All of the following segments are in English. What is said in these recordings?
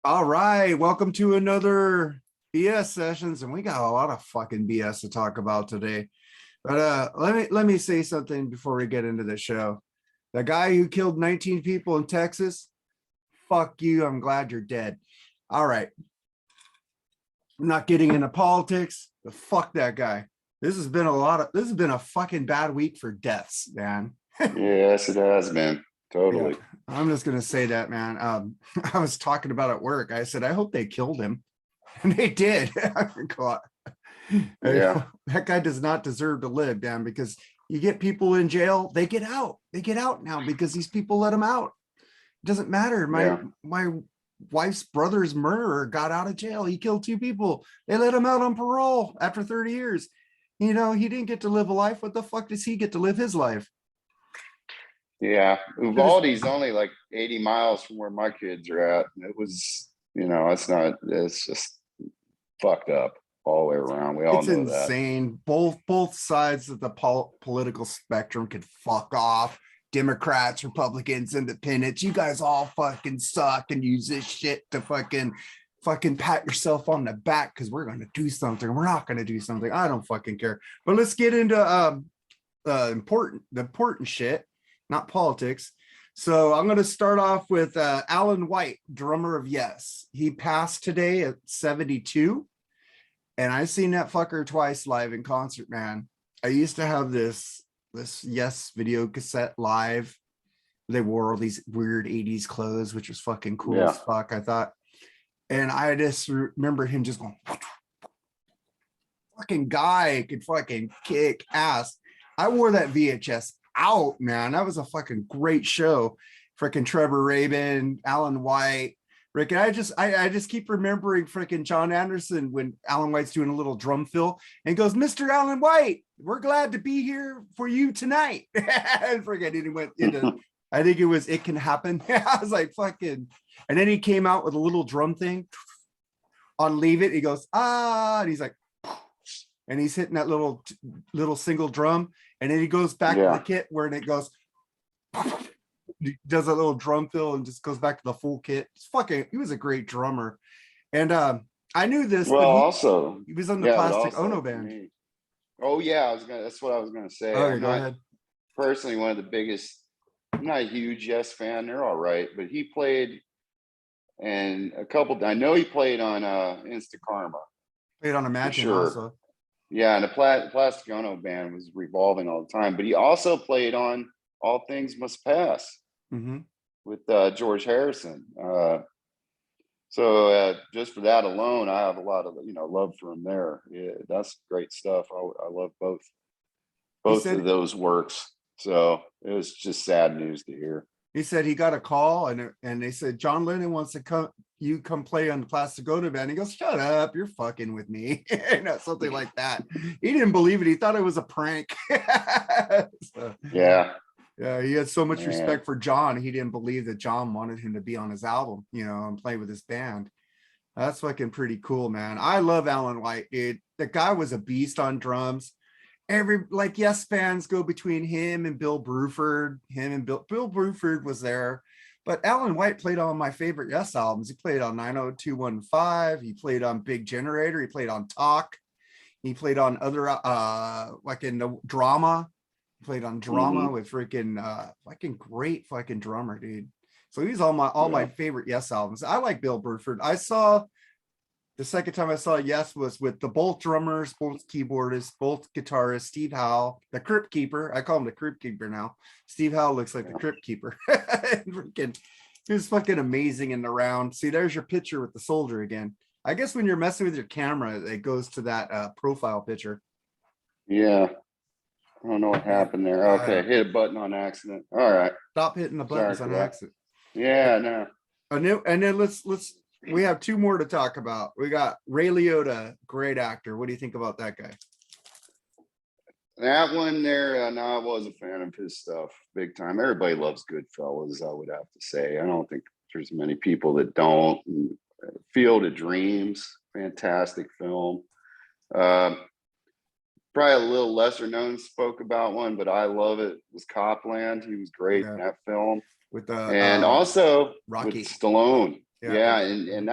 All right, welcome to another BS sessions, and we got a lot of fucking BS to talk about today. But let me say something before we get into the show. The guy who killed 19 people in Texas, fuck you. I'm glad you're dead. All right, I'm not getting into politics, but fuck that guy. This has been a fucking bad week for deaths, man. Yes, it has, man. Yeah, Totally. I'm just gonna say that, man. I was talking about at work. I said, I hope they killed him. And they did. I forgot. Yeah. That guy does not deserve to live, Dan, because you get people in jail, they get out. They get out now because these people let them out. It doesn't matter. My Yeah. my wife's brother's murderer got out of jail. He killed two people. They let him out on parole after 30 years. You know, he didn't get to live a life. What the fuck does he get to live his life? Yeah. Should have- Uvalde's only like 80 miles from where my kids are at. It was, it's just fucked up all the way around. We all It's know that. insane. Both sides of the political spectrum could fuck off. Democrats, Republicans, Independents. You guys all fucking suck and use this shit to fucking pat yourself on the back because we're gonna do something. We're not gonna do something. I don't fucking care. But let's get into important shit, not politics. So I'm gonna start off with Alan White, drummer of Yes. He passed today at 72. And I've seen that fucker twice live in concert, man. I used to have this Yes video cassette live. They wore all these weird 80s clothes, which was fucking cool Yeah. as fuck, I thought. And I just remember him just going, fucking guy could fucking kick ass. I wore that VHS out, man. That was a fucking great show. Freaking Trevor Rabin, Alan White, Rick, and I just keep remembering freaking John Anderson when Alan White's doing a little drum fill and goes, Mr. Alan White, we're glad to be here for you tonight. And freaking he went into, I think it was It Can Happen. I was like, fucking, and then he came out with a little drum thing on Leave It. He goes, and he's like, and he's hitting that little single drum, and then he goes back to the Yeah. kit where it goes. He does a little drum fill and just goes back to the full kit. It's fucking, he was a great drummer. And I knew this, Well, but also, he was on the yeah, but Plastic also Ono for band. me. Oh, yeah, that's what I was gonna say. Okay, I'm go not ahead. personally one of the biggest, I'm not a huge Yes fan. They're all right, but he played and I know he played on Insta Karma Played on for Imagine sure. also. Yeah, and the Plastic Ono band was revolving all the time, but he also played on All Things Must Pass Mm-hmm. with George Harrison. So just for that alone, I have a lot of love for him there. Yeah, that's great stuff. I love He both of said those works. So it was just sad news to hear. he got a call and they said John Lennon wants to come play on the Plastic Ono band. He goes, shut up, you're fucking with me. Something like that. He didn't believe it. He thought it was a prank. So, Yeah, yeah, he had so much man. respect for John. He didn't believe that John wanted him to be on his album, and play with his band. That's fucking pretty cool, man. I love Alan White, dude. The guy was a beast on drums. Yes fans go between him and Bill Bruford. Bill Bruford was there, but Alan White played on my favorite Yes albums. He played on 90215. He played on Big Generator. He played on Talk. He played on other like in the Drama. Played on Drama Hmm. with freaking fucking great fucking drummer, dude. So he's all my Yeah. favorite Yes albums. I like Bill Bruford. I saw the second time I saw Yes was with the both drummers, both keyboardists, both guitarists, Steve Howe, the Crypt Keeper. I call him the Crypt Keeper now. Steve Howe looks like the Yeah. Crypt Keeper. Freaking, he was fucking amazing in the round. See, there's your picture with the soldier again. I guess when you're messing with your camera, it goes to that profile picture. Yeah. I don't know what happened there. Okay, Uh, hit a button on accident. All right. Stop hitting the Sorry buttons for on that. accident. Yeah, no. And then let's we have two more to talk about. We got Ray Liotta, great actor. What do you think about that guy? That one there, no, I was a fan of his stuff big time. Everybody loves Goodfellas, I would have to say. I don't think there's many people that don't. Field of Dreams, fantastic film. Um, Probably a little lesser known spoke about one, but I love it. It was Copland. He was great Yeah, in that film. with the And also with Rocky. Stallone. Yeah, Yeah, and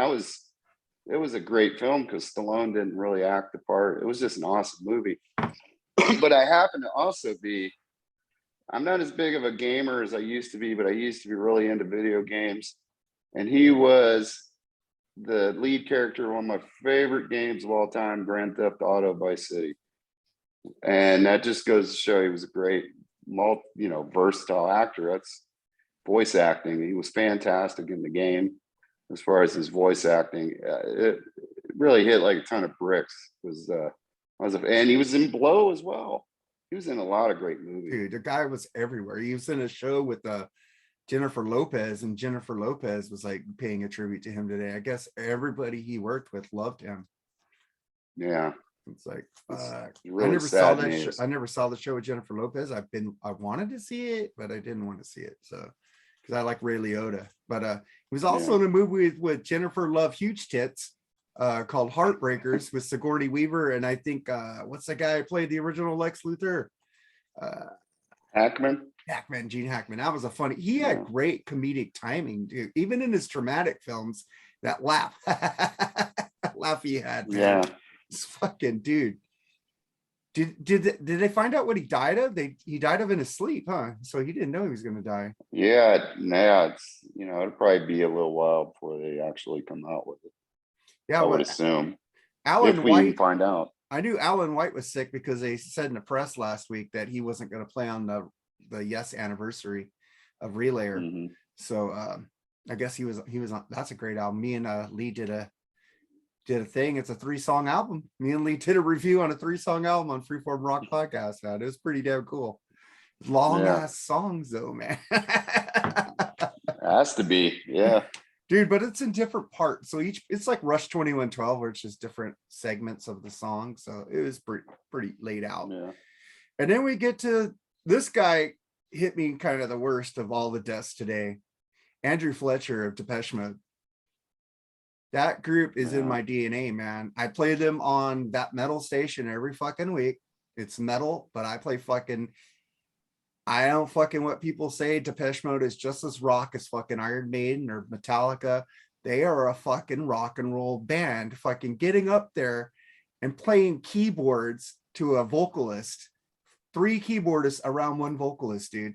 it was a great film because Stallone didn't really act the part. It was just an awesome movie. But I happen to also be, I'm not as big of a gamer as I used to be, but I used to be really into video games. And he was the lead character of one of my favorite games of all time, Grand Theft Auto Vice City. And that just goes to show he was a great, versatile actor. That's voice acting. He was fantastic in the game as far as his voice acting. It really hit like a ton of bricks. And he was in Blow as well. He was in a lot of great movies. dude, the guy was everywhere. He was in a show with Jennifer Lopez, and Jennifer Lopez was like paying a tribute to him today. I guess everybody he worked with loved him. Yeah. It's like, Really sad I never saw the show with Jennifer Lopez. I wanted to see it, but I didn't want to see it. So, because I like Ray Liotta, but he was also in a movie with Jennifer Love Huge Tits called Heartbreakers with Sigourney Weaver. And I think, what's the guy who played the original Lex Luthor? Gene Hackman. That was he had great comedic timing, dude. Even in his dramatic films, that laugh he had, man. Yeah. It's fucking dude. Did they find out what he died of? He died of in his sleep, huh? So he didn't know he was gonna die. Yeah, it's it'll probably be a little while before they actually come out with it. Yeah, I would assume. Alan if we White, even find out. I knew Alan White was sick because they said in the press last week that he wasn't going to play on the Yes anniversary of Relayer. Mm-hmm. So I guess he was on. That's a great album. Me and Lee did a thing. It's a 3-song album. Me and Lee did a review on a 3-song album on Freeform Rock Podcast. Man, it was pretty damn cool. Long ass songs though, man. Has to be, yeah. Dude, but it's in different parts. So it's like Rush 2112, where it's just different segments of the song. So it was pretty laid out. Yeah. And then we get to this guy hit me kind of the worst of all the deaths today. Andrew Fletcher of Depeche Mode. That group is in my DNA, man. I play them on that metal station every fucking week. It's metal, but I don't fucking what people say. Depeche Mode is just as rock as fucking Iron Maiden or Metallica. They are a fucking rock and roll band, fucking getting up there and playing keyboards to a vocalist, 3 keyboardists around one vocalist, dude.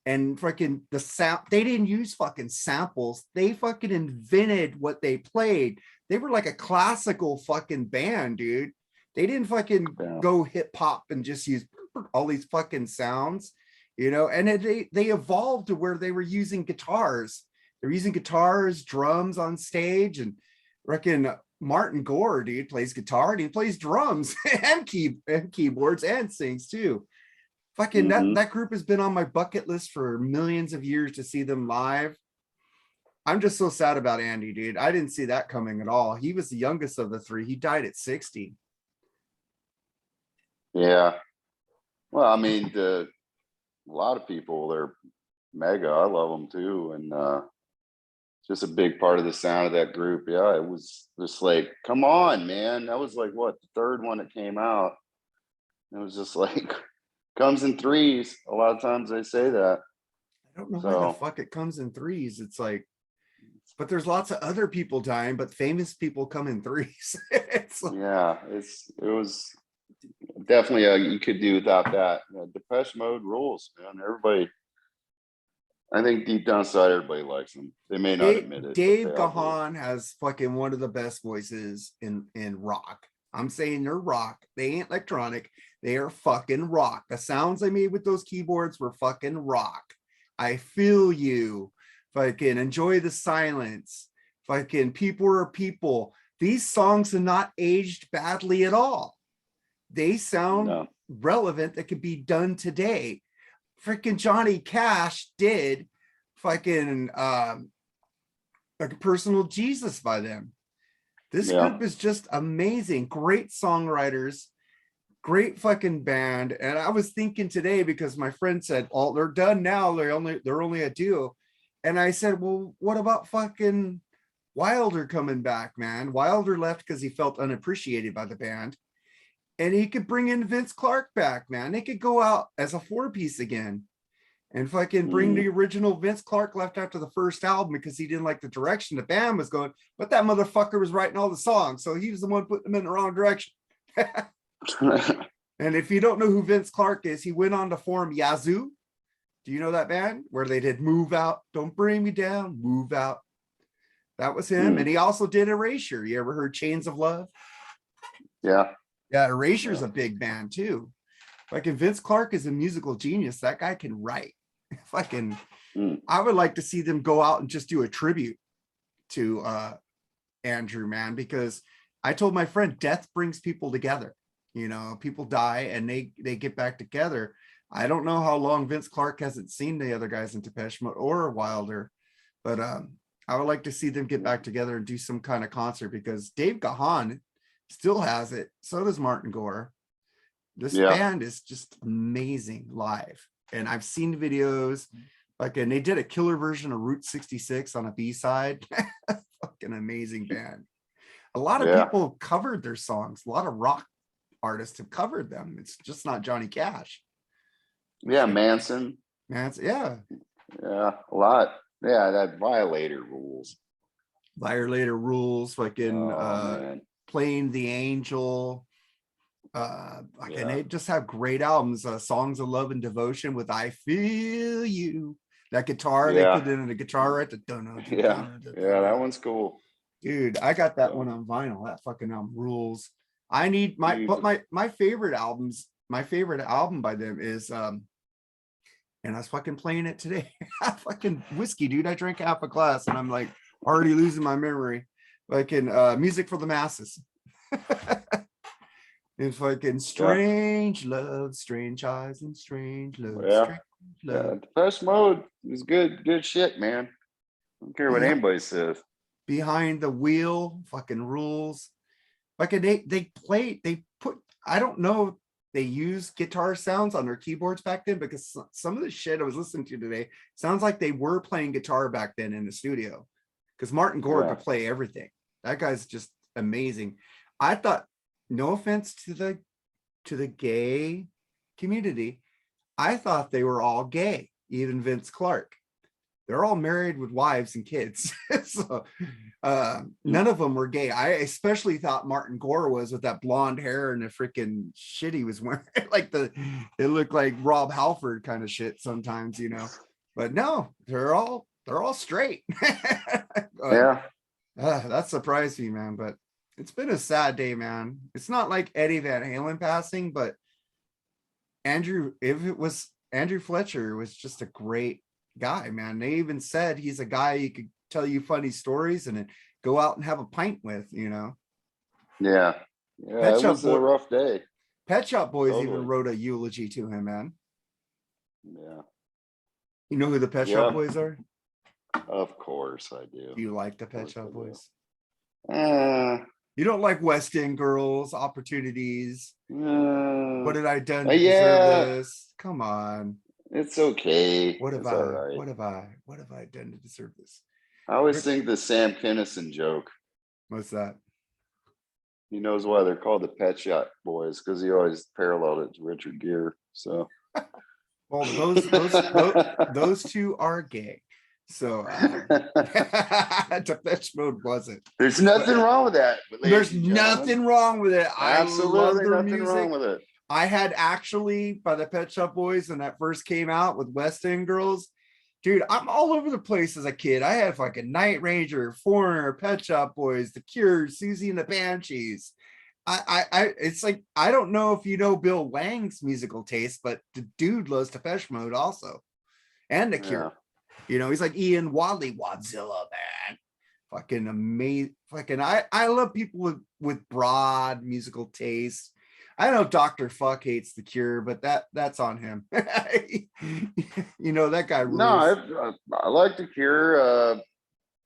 And fucking the sound, they didn't use fucking samples. They fucking invented what they played. They were like a classical fucking band, dude. They didn't fucking go hip hop and just use all these fucking sounds. And they evolved to where they were using guitars. They're using guitars, drums on stage, and reckon Martin Gore, dude, plays guitar and he plays drums and keyboards and sings too. Fucking that group has been on my bucket list for millions of years to see them live. I'm just so sad about Andy, dude. I didn't see that coming at all. He was the youngest of the 3. He died at 60. Yeah. Well, I mean, a lot of people, they're mega. I love them too. And just a big part of the sound of that group. Yeah, it was just like, come on, man. That was like, what, the 3rd one that came out. It was just like, comes in 3s. A lot of times they say that. I don't know why the fuck it comes in 3s. It's like, but there's lots of other people dying, but famous people come in 3s. Yeah, it was definitely you could do without that. Depeche Mode rules, man. Everybody, I think deep down inside, everybody likes them. They may not admit it. Dave Gahan has fucking one of the best voices in rock. I'm saying they're rock. They ain't electronic. They are fucking rock. The sounds I made with those keyboards were fucking rock. I feel you. Fucking enjoy the silence. Fucking people are people. These songs are not aged badly at all. They sound relevant that could be done today. Freaking Johnny Cash did fucking like a personal Jesus by them. This group is just amazing. Great songwriters, great fucking band. And I was thinking today, because my friend said, "Oh, they're done now. They're only a duo." And I said, "Well, what about fucking Wilder coming back, man?" Wilder left because he felt unappreciated by the band. And he could bring in Vince Clarke back, man. They could go out as a 4-piece again. and fucking bring the original Vince Clarke left after the first album because he didn't like the direction the band was going. But that motherfucker was writing all the songs, so he was the one putting them in the wrong direction. And if you don't know who Vince Clarke is, he went on to form Yazoo. Do you know that band where they did Move Out? Don't bring me down, move out. That was him. And he also did Erasure. You ever heard Chains of Love? Yeah. Yeah, Erasure is a big band too. Like, if Vince Clarke is a musical genius, that guy can write. Fucking, I would like to see them go out and just do a tribute to Andrew, man, because I told my friend, death brings people together. You know, people die and they get back together. I don't know how long Vince Clarke hasn't seen the other guys in Depeche Mode or Wilder, but I would like to see them get back together and do some kind of concert, because Dave Gahan still has it. So does Martin Gore. This band is just amazing live. And I've seen videos, like, and they did a killer version of Route 66 on a B-side. Fucking amazing band. A lot of people covered their songs. A lot of rock artists have covered them. It's just not Johnny Cash. Yeah, Manson. Yeah, a lot. Yeah, that Violator rules. Fucking Playing the Angel. And they just have great albums. Songs of Love and Devotion with I Feel You. That guitar they put in the guitar, right? That one's cool. Dude, I got that one on vinyl. That fucking album rules. I need my favorite albums. My favorite album by them is and I was fucking playing it today. Fucking whiskey, dude. I drank half a glass and I'm like already losing my memory. Like in Music for the Masses. And fucking Strange Love, Strange Eyes and Strange Love. Strange Love. Depeche Mode is good shit, man. I don't care what anybody says. Behind the Wheel, fucking rules. Like they put, I don't know, they use guitar sounds on their keyboards back then, because some of the shit I was listening to today sounds like they were playing guitar back then in the studio, because Martin Gore could play everything. That guy's just amazing. I thought, no offense to the gay community, I thought they were all gay, even Vince Clarke. They're all married with wives and kids. So none of them were gay. I especially thought Martin Gore was, with that blonde hair and the freaking shit he was wearing. Like it looked like Rob Halford kind of shit sometimes, you know. But no, they're all straight. That surprised me, man. But it's been a sad day, man. It's not like Eddie Van Halen passing, but Andrew Fletcher was just a great guy, man. They even said he's a guy you could tell you funny stories and then go out and have a pint with, you know. It was a rough day. Pet Shop Boys even wrote a eulogy to him, man. You know who the Pet Shop Boys are? Of course I do. Do you like the Pet Shop Boys? You don't like West End Girls, Opportunities? What did I done to deserve this? Come on. It's okay. What have I done to deserve this? I always think the Sam Kinison joke. What's that? He knows why they're called the Pet Shop Boys, because he always paralleled it to Richard Gere. So, well, those two are gay. So, Depeche Mode wasn't. There's nothing wrong with that. There's nothing wrong with it. Absolutely nothing wrong with it. I had actually, by the Pet Shop Boys, when that first came out with West End Girls, dude, I'm all over the place as a kid. I had fucking Night Ranger, Foreigner, Pet Shop Boys, The Cure, Susie and the Banshees. It's like, I don't know if you know Bill Wang's musical taste, but the dude loves Depeche Mode also, and The Cure. You know, he's like Ian Wadley, Wadzilla, man. Fucking amazing. Fucking, I love people with broad musical taste. I know Dr. Fuck hates The Cure, but that's on him. You know, that guy rules. No, I like The Cure.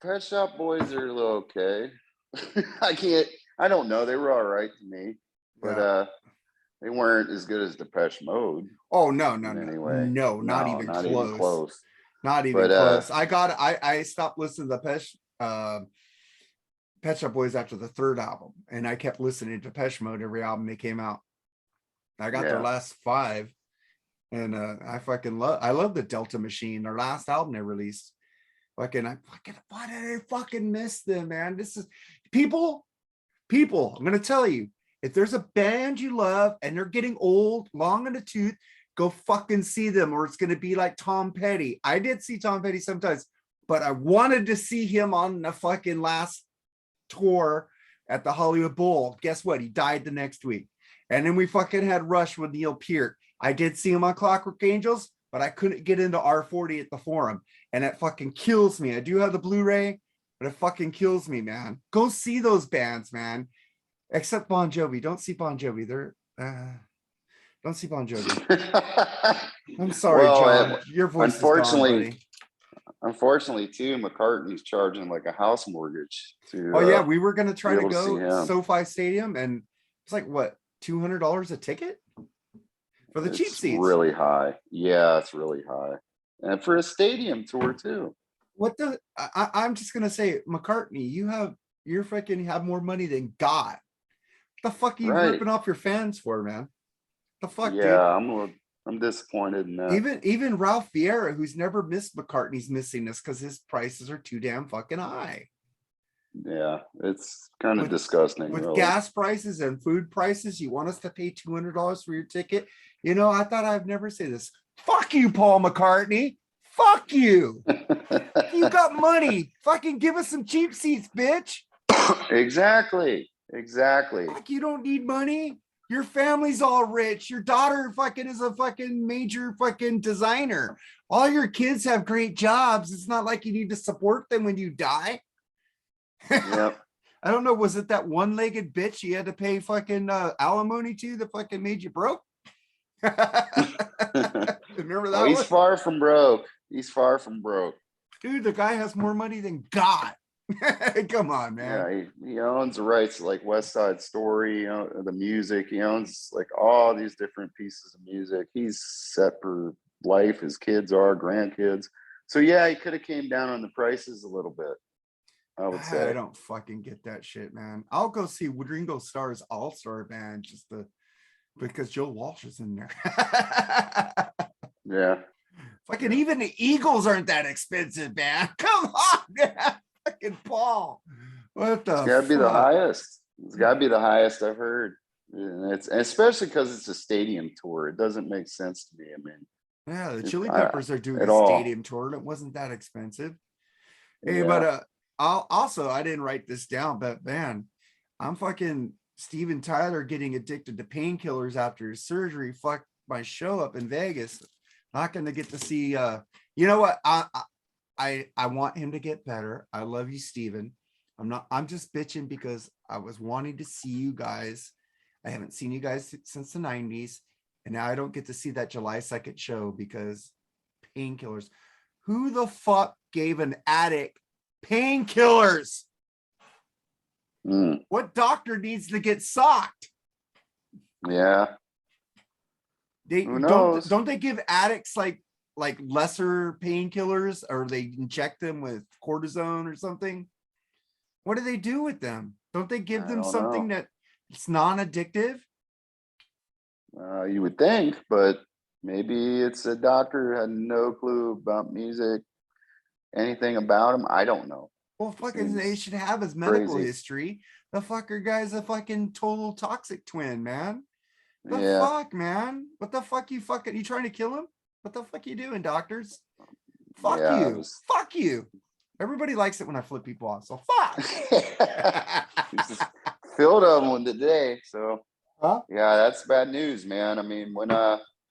Pet Shop Boys are a little okay. I don't know. They were all right to me, but they weren't as good as Depeche Mode. Oh, no. Anyway, not even close. Not even close. I stopped listening to the Pet Shop Boys after the third album, and I kept listening to Depeche Mode every album they came out. I got their last 5, And I love the Delta Machine, their last album they released. Why did I fucking miss them, man? This is people, I'm gonna tell you, if there's a band you love and they're getting old, long in the tooth, go fucking see them, or it's gonna be like Tom Petty. I did see Tom Petty sometimes, but I wanted to see him on the fucking last tour at the Hollywood Bowl. Guess what? He died the next week. And then we fucking had Rush with Neil Peart. I did see him on Clockwork Angels, but I couldn't get into R40 at the Forum. And it fucking kills me. I do have the Blu-ray, but it fucking kills me, man. Go see those bands, man. Except Bon Jovi. Don't see Bon Jovi. Don't see Bon Jovi. I'm sorry, Well, John. Your voice is gone, buddy. Unfortunately, too, McCartney's charging like a house mortgage to. Oh yeah, we were gonna try to see go him. SoFi Stadium, and it's like what, $200 a ticket for the cheap seats. Really high. Yeah, it's really high, and for a stadium tour too. I'm just gonna say, McCartney, you're freaking have more money than God. What the fuck are you ripping off your fans for, man? The fuck, yeah, dude? I'm disappointed in that. Even Ralph Vieira, who's never missed McCartney's missing this because his prices are too damn fucking high. Yeah, it's kind of disgusting. With really. gas prices and food prices, you want us to pay $200 for your ticket? You know, I thought I'd never say this. Fuck you, Paul McCartney. Fuck you. You got money. Fucking give us some cheap seats, bitch. Exactly. Fuck, you don't need money. Your family's all rich. Your daughter fucking is a fucking major fucking designer. All your kids have great jobs. It's not like you need to support them when you die. Yep. I don't know. Was it that one-legged bitch you had to pay fucking alimony to that fucking made you broke? Remember that? He's far from broke. Dude, the guy has more money than God. Come on, Yeah, man. he owns the rights to like West Side Story, the music. He owns like all these different pieces of music. He's set for life. His kids are grandkids. So yeah, he could have came down on the prices a little bit, I would say. I don't fucking get that shit, man. I'll go see Ringo Starr's All-Star Band because Joe Walsh is in there. Yeah. Fucking even the Eagles aren't that expensive, man. Come on, man. Fucking Paul. What the? It's gotta be the highest. It's gotta be the highest I've heard. And it's especially because it's a stadium tour. It doesn't make sense to me. I mean, yeah, the Chili Peppers are doing a stadium tour, and it wasn't that expensive. Hey, yeah. But I didn't write this down, but man, I'm fucking Steven Tyler getting addicted to painkillers after his surgery. Fuck my show up in Vegas. Not going to get to see. You know what? I want him to get better. I love you, Steven. I'm just bitching because I was wanting to see you guys. I haven't seen you guys since the 90s. And now I don't get to see that July 2nd show because painkillers. Who the fuck gave an addict painkillers? What doctor needs to get socked? Yeah. Who knows? Don't they give addicts like lesser painkillers, or they inject them with cortisone or something? What do they do with them? Don't they give them something that it's non-addictive? You would think, but maybe it's a doctor who had no clue about music, anything about him. I don't know. Well, fucking, they should have his medical history. The fucker guy's a fucking total toxic twin, man. The fuck, man? What the fuck you trying to kill him? What the fuck you doing, doctors? Fuck you. Fuck you. Everybody likes it when I flip people off, so fuck. Filled on one today, so yeah, that's bad news, man. I mean, when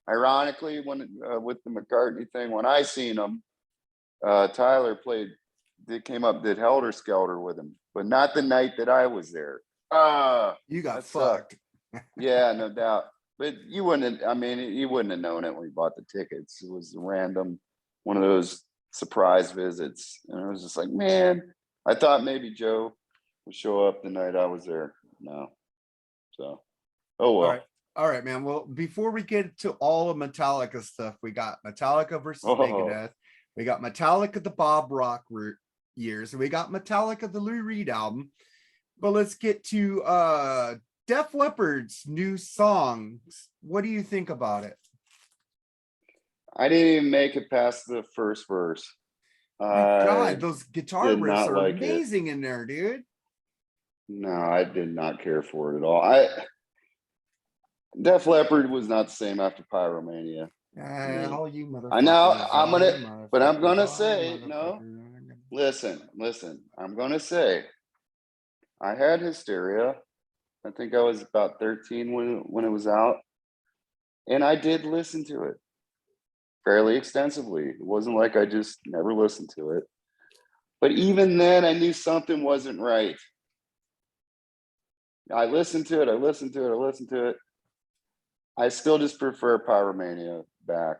ironically, when with the McCartney thing, when I seen him, Tyler came up, did Helter Skelter with him, but not the night that I was there. You got fucked. Yeah, no doubt. But you wouldn't have known it when you bought the tickets. It was random, one of those surprise visits. And I was just like, man, I thought maybe Joe would show up the night I was there. No. So, oh well. All right, man. Well, before we get to all of Metallica stuff, we got Metallica versus Megadeth. We got Metallica, the Bob Rock years, and we got Metallica, the Lou Reed album. But let's get to Def Leppard's new songs. What do you think about it? I didn't even make it past the first verse. My I God, those guitar did riffs not are like it. amazing in there, dude. No, I did not care for it at all. Def Leppard was not the same after Pyromania. To me. All you I know motherfuckers, I'm all you gonna, but I'm motherfuckers, gonna all you say no. motherfuckers. Listen. I'm gonna say I had Hysteria. I think I was about 13 when it was out, and I did listen to it fairly extensively. It wasn't like I just never listened to it. But even then, I knew something wasn't right. I listened to it. I still just prefer Pyromania back.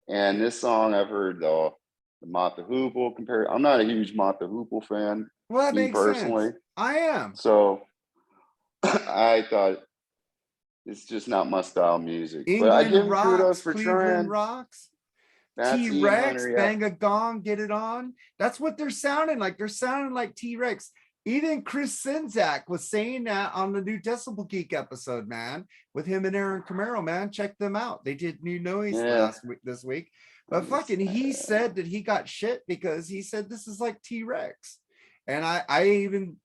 And this song I've heard though, the Mott the Hoople compared. I'm not a huge Mott the Hoople fan, Well, that me makes personally. sense. I am. So I thought it's just not my style of music. But I give England him kudos rocks, for Cleveland trying. rocks. That's Ian T-Rex, Hunter, yeah. bang a gong, get it on. That's what they're sounding like. They're sounding like T-Rex. Even Chris Czynszak was saying that on the new Decibel Geek episode, man, with him and Aaron Camaro, man. Check them out. They did New Noise Yeah. this week. But fucking, he said that he got shit because he said this is like T-Rex. And I even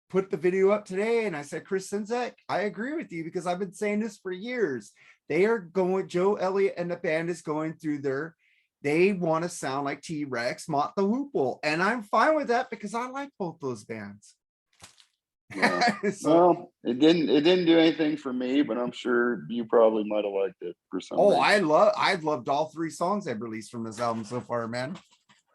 put the video up today and I said, Chris Czynszak, I agree with you because I've been saying this for years. They are going, Joe Elliott and the band is going through they want to sound like T-Rex, Mott the Hoople. And I'm fine with that because I like both those bands. Yeah. So, well, it didn't do anything for me, but I'm sure you probably might have liked it for some reason. I've loved all 3 songs they've released from this album so far, man.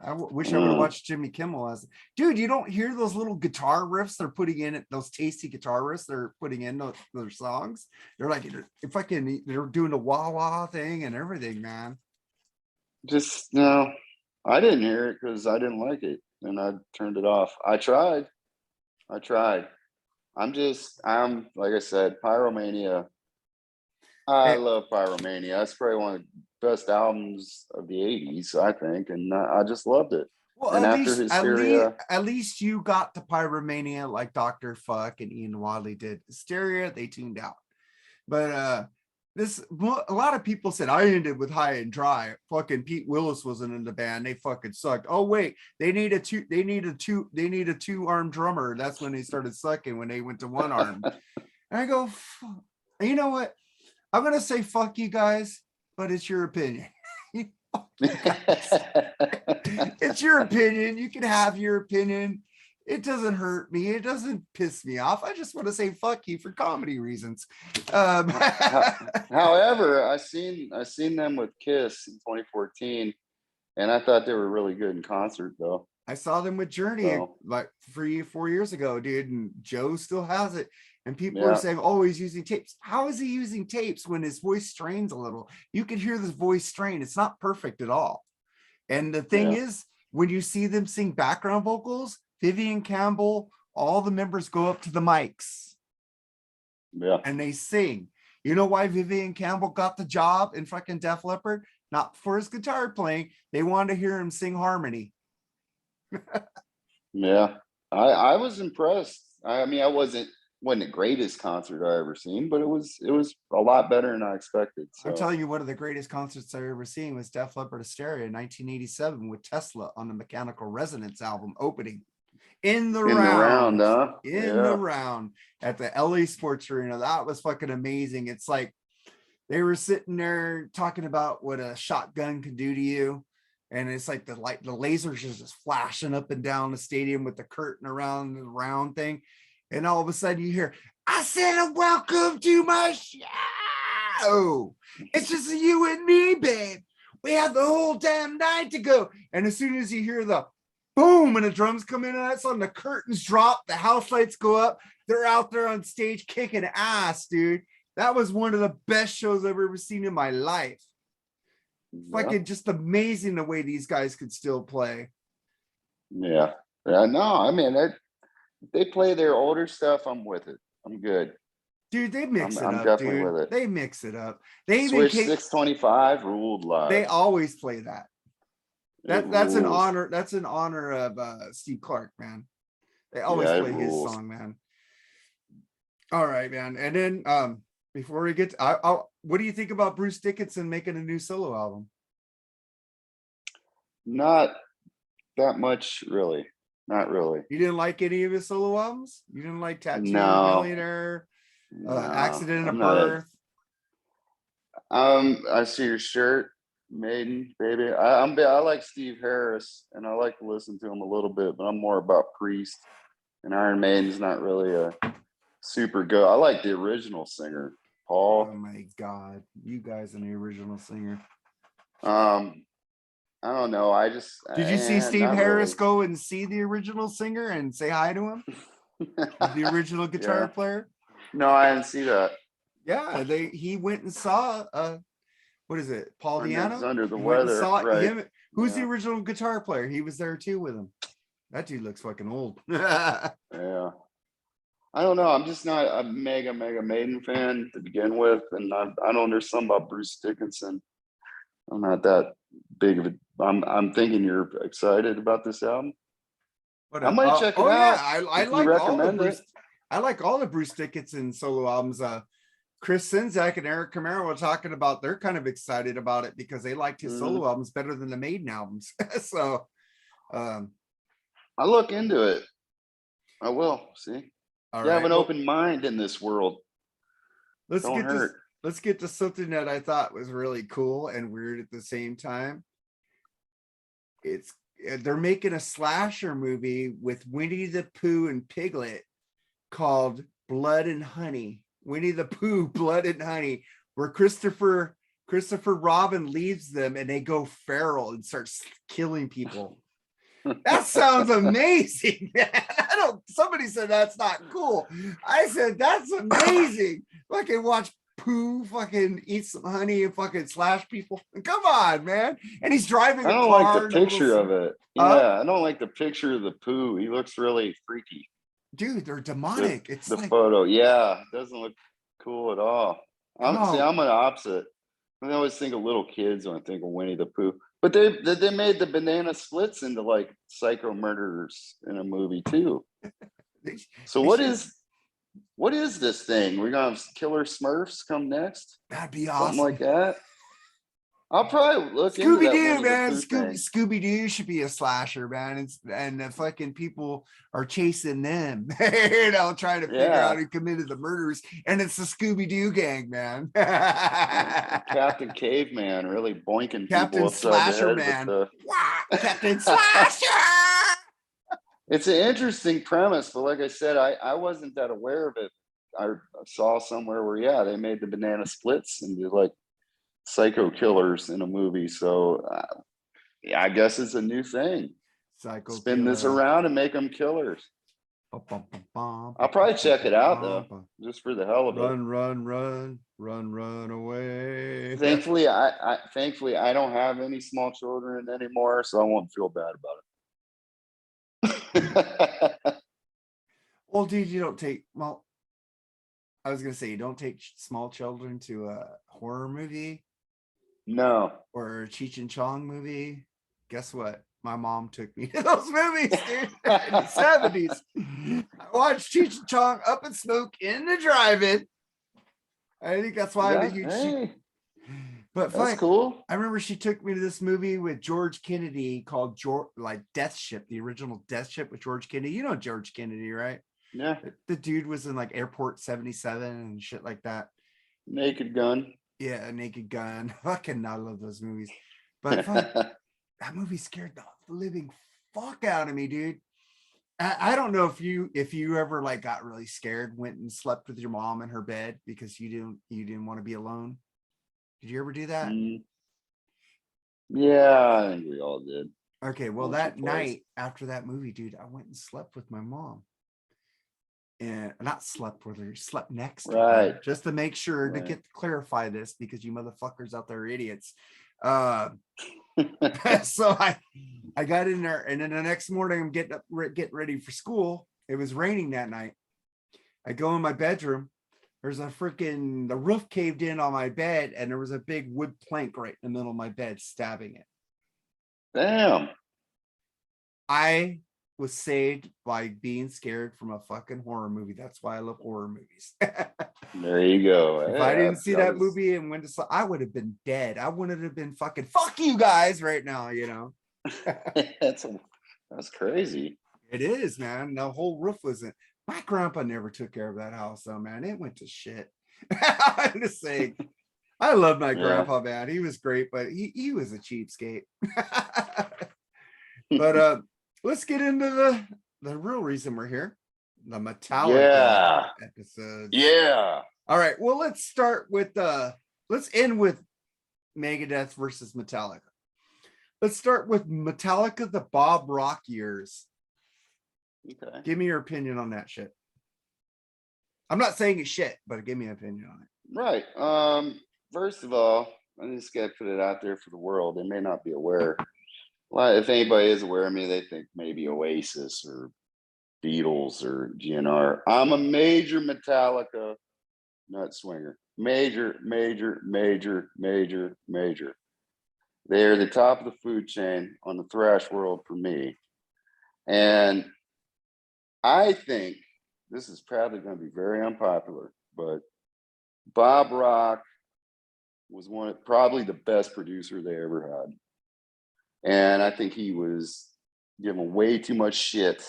I wish I would have watched Jimmy Kimmel as, dude, you don't hear those little guitar riffs they're putting in it, those tasty guitar riffs they're putting in their songs. They're like, if I can, they're doing the wah wah thing and everything, man. Just no, I didn't hear it because I didn't like it and I turned it off. I tried. I'm like I said, Pyromania. I love Pyromania. That's probably one of the best albums of the 80s, I think. And I just loved it. Well, and after Hysteria, at least you got to Pyromania like Dr. Fuck and Ian Wadley did. Hysteria, they tuned out. But a lot of people said I ended with High and Dry. Fucking Pete Willis wasn't in the band. They fucking sucked. Oh wait, they need a two-armed drummer. That's when they started sucking, when they went to one arm. And I go, you know what? I'm gonna say fuck you guys, but it's your opinion. It's your opinion. You can have your opinion. It doesn't hurt me. It doesn't piss me off. I just want to say fuck you for comedy reasons. However, I seen them with Kiss in 2014, and I thought they were really good in concert, though. I saw them with Journey like 4 years ago, dude, and Joe still has it. And people are saying, oh, he's using tapes. How is he using tapes when his voice strains a little? You can hear this voice strain. It's not perfect at all. And the thing is, when you see them sing background vocals, Vivian Campbell, all the members go up to the mics. Yeah. And they sing. You know why Vivian Campbell got the job in fucking Def Leppard? Not for his guitar playing. They wanted to hear him sing harmony. Yeah. I was impressed. I mean, I wasn't the greatest concert I ever seen, but it was a lot better than I expected. So. I'm telling you, one of the greatest concerts I ever seen was Def Leppard Hysteria in 1987 with Tesla on the Mechanical Resonance album opening. In the round at the LA Sports Arena. That was fucking amazing. It's like they were sitting there talking about what a shotgun can do to you. And it's like the lasers just flashing up and down the stadium with the curtain around the round thing. And all of a sudden you hear, I said, welcome to my show. It's just you and me, babe. We have the whole damn night to go. And as soon as you hear the boom, and the drums come in, and that's on the curtains drop, the house lights go up. They're out there on stage kicking ass, dude. That was one of the best shows I've ever seen in my life. Fucking just amazing the way these guys could still play. Yeah. No, I mean, they play their older stuff. I'm with it. I'm good. Dude, they mix it up. I'm definitely with it. They mix it up. They Swish 625 ruled live. They always play that. That's an honor. That's an honor of Steve Clark, man. They always play his song, man. All right, man. And then before we get to, what do you think about Bruce Dickinson making a new solo album? Not that much, really. Not really. You didn't like any of his solo albums? You didn't like Tattoo No, Millionaire, no, Accident I'm of not a. Birth? I see your shirt, Maiden, baby. I like Steve Harris, and I like to listen to him a little bit, but I'm more about Priest. And Iron Maiden's not really a super good. I like the original singer, Oh Paul. my God, you guys and the original singer. Um, I don't know. I just, Did you see Steve not Harris really. go and see the original singer and say hi to him? The original guitar Yeah. player? No, I didn't see that. Yeah, he went and saw what is it, Paul It's Diano? under the He went and weather, saw right? him. Who's the Yeah, original guitar player? He was there too with him. That dude looks fucking old. yeah. I don't know. I'm just not a mega Maiden fan to begin with, and I don't. There's something about Bruce Dickinson. I'm not that big of a. I'm thinking you're excited about this album. What I might check it oh yeah, out I if you like all the recommend it. Bruce. I like all the Bruce Dickinson solo albums. Chris Czynszak and Eric Camaro were talking about. They're kind of excited about it because they liked his Mhm. solo albums better than the Maiden albums. So, I look into it. I will see. all You have right. an Well, open mind in this world. let's Don't get this. hurt. Let's get to something that I thought was really cool and weird at the same time. It's they're making a slasher movie with Winnie the Pooh and Piglet called Blood and Honey. Winnie the Pooh, Blood and Honey, where Christopher Robin leaves them and they go feral and starts killing people. That sounds amazing, man. I don't. Somebody said that's not cool. I said that's amazing. Fucking watch Pooh fucking eat some honey and fucking slash people. Come on, man. And he's driving I a don't like car the and a little. picture of it. Yeah, I don't like the picture of the poo. He looks really freaky. Dude, they're demonic. It's The like, photo, yeah, doesn't look cool at all. no, I'm an opposite. I always think of little kids when I think of Winnie the Pooh. But they made the banana splits into like psycho murderers in a movie too. So they should. what is this thing? We're gonna have Killer Smurfs come next? That'd be Something like awesome. that. I'll probably look into Scooby that Doo, Winnie the man. Pooh thing. Scooby Doo should be a slasher, man. And the fucking people are chasing them, you know, trying to figure out Yeah. who committed the murders. And it's the Scooby Doo gang, man. Captain Caveman really boinking people Captain upside the Slasher head with Man. the. Captain Slasher. It's an interesting premise, but like I said, I wasn't that aware of it. I saw somewhere where they made the banana splits into like psycho killers in a movie. So yeah, I guess it's a new thing. Psycho Spin this Killer. around and make them killers. I'll probably check it out though, just for the hell of it. Run away. Thankfully I don't have any small children anymore, so I won't feel bad about it. Well, dude, you don't take, well, I was gonna say you don't take small children to a horror movie No. or a Cheech and Chong movie. Guess what? My mom took me to those movies, dude, in the 70s. I watched Cheech and Chong Up in Smoke in the drive-in. I think that's why I'm a huge. Hey, but that's cool. I remember she took me to this movie with George Kennedy called like Death Ship, the original Death Ship with George Kennedy. You know George Kennedy, right? Yeah. The dude was in like Airport 77 and shit like that. Naked Gun. Yeah, Naked Gun. Fucking, I love those movies. But that movie scared the living fuck out of me, dude. I don't know if you ever like got really scared, went and slept with your mom in her bed because you didn't want to be alone. Did you ever do that? Yeah, I think we all did. Okay, well, that night after that movie, dude, I went and slept with my mom. And not slept with her, slept next to her, just to make sure to clarify this because you motherfuckers out there are idiots. So I got in there, and then the next morning I'm getting ready for school. It was raining that night. I go in my bedroom. There's the roof caved in on my bed, and there was a big wood plank right in the middle of my bed, stabbing it. Damn. I was saved by being scared from a fucking horror movie. That's why I love horror movies. There you go. If I didn't see that movie and went to sleep, I would have been dead. I wouldn't have been fucking fuck you guys right now, you know. That's crazy. It is, man. The whole roof was in. My grandpa never took care of that house, though, man. It went to shit. I'm just saying. I love my Yeah. grandpa, man. He was great, but he was a cheapskate. But let's get into the real reason we're here. The Metallica Yeah. episodes. Yeah. All right. Well, let's start with let's end with Megadeth versus Metallica. Let's start with Metallica, the Bob Rock years. Okay. Give me your opinion on that shit. I'm not saying it's shit, but give me an opinion on it. Right. First of all, I just got to put it out there for the world. They may not be aware. Well, if anybody is aware of me, they think maybe Oasis or Beatles or GNR. I'm a major Metallica nut swinger. Major, major, major, major, major. They're the top of the food chain on the thrash world for me. And I think this is probably going to be very unpopular, but Bob Rock was probably the best producer they ever had. And I think he was given way too much shit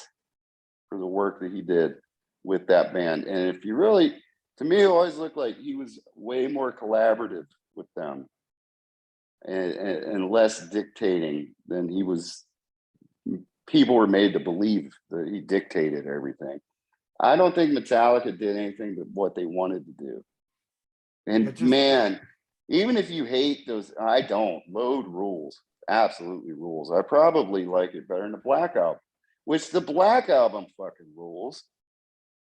for the work that he did with that band. And if you really, to me, it always looked like he was way more collaborative with them and less dictating than he was. People were made to believe that he dictated everything. I don't think Metallica did anything but what they wanted to do. And man, even if you hate those, I don't. Load rules, absolutely rules. I probably like it better than the Black Album, which the Black Album fucking rules.